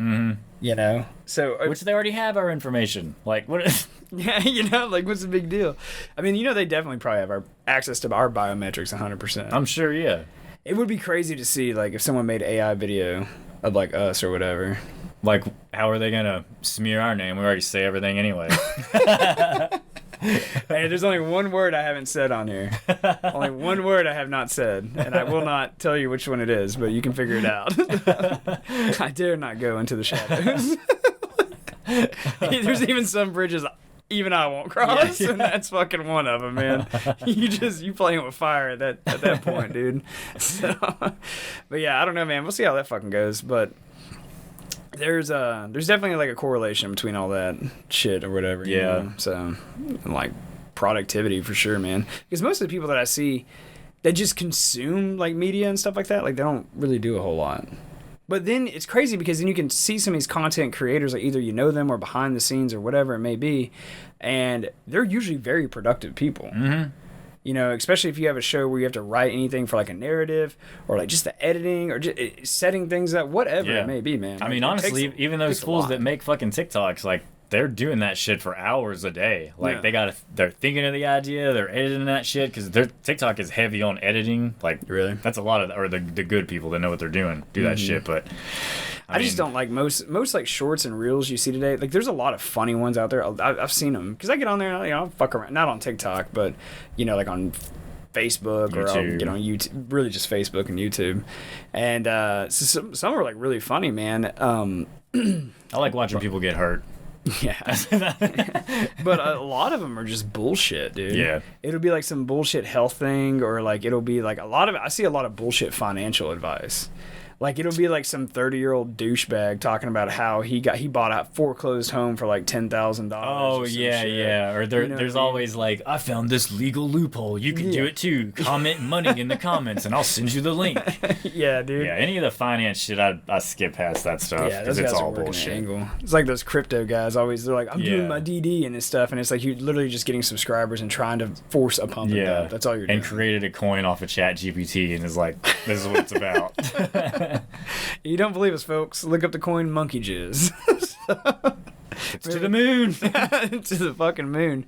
[SPEAKER 2] You know? So
[SPEAKER 1] which they already have our information. Like, what is...
[SPEAKER 2] Yeah, you know, like, what's the big deal? I mean, you know, they definitely probably have our access to our biometrics 100%.
[SPEAKER 1] I'm sure, yeah.
[SPEAKER 2] It would be crazy to see, like, if someone made AI video of, like, us or whatever.
[SPEAKER 1] Like, how are they gonna smear our name? We already say everything anyway.
[SPEAKER 2] Hey, there's only one word I haven't said on here. Only one word I have not said, and I will not tell you which one it is, but you can figure it out. I dare not go into the shadows. There's even some bridges even I won't cross, and that's fucking one of them, man. You playing with fire at that point, dude. So, but yeah, I don't know, man. We'll see how that fucking goes, but there's definitely like a correlation between all that shit or whatever. You know? So, and like productivity for sure, man. Because most of the people that I see that just consume like media and stuff like that, like they don't really do a whole lot. But then it's crazy because then you can see some of these content creators, like either you know them or behind the scenes or whatever it may be, and they're usually very productive people. You know, especially if you have a show where you have to write anything for like a narrative or like just the editing or just setting things up, whatever it may be, man.
[SPEAKER 1] I mean, honestly, even those fools that make fucking TikToks, like, they're doing that shit for hours a day. Like, they're thinking of the idea, they're editing that shit, because their TikTok is heavy on editing. Like,
[SPEAKER 2] really,
[SPEAKER 1] that's a lot of, or the good people that know what they're doing do that shit. But
[SPEAKER 2] I just don't like most like shorts and reels you see today. Like, there's a lot of funny ones out there. I've seen them because I get on there and, you know, I'll fuck around, not on TikTok, but, you know, like on Facebook or I'll get on YouTube, really just Facebook and YouTube. And so some are like really funny, man.
[SPEAKER 1] I like watching people get hurt.
[SPEAKER 2] Yeah. But a lot of them are just bullshit, dude.
[SPEAKER 1] Yeah.
[SPEAKER 2] It'll be like some bullshit health thing, or like it'll be like I see a lot of bullshit financial advice. Like it'll be like some 30-year-old douchebag talking about how he bought a foreclosed home for like $10,000.
[SPEAKER 1] Oh yeah. Or there's always like, I found this legal loophole. You can do it too. Comment money in the comments, and I'll send you the link.
[SPEAKER 2] Yeah, dude.
[SPEAKER 1] Yeah, any of the finance shit, I skip past that stuff because it's all bullshit.
[SPEAKER 2] Angle. It's like those crypto guys always. They're like, I'm doing my DD and this stuff, and it's like you're literally just getting subscribers and trying to force a pump. Yeah, that's all you're doing.
[SPEAKER 1] And created a coin off of ChatGPT and is like, this is what it's about.
[SPEAKER 2] You don't believe us, folks? Look up the coin monkey jizz.
[SPEAKER 1] It's to the moon.
[SPEAKER 2] To the fucking moon.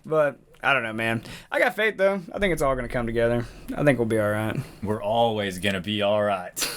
[SPEAKER 2] But I don't know, man. I got faith, though. I think it's all going to come together. I think we'll be all right.
[SPEAKER 1] We're always going to be all right.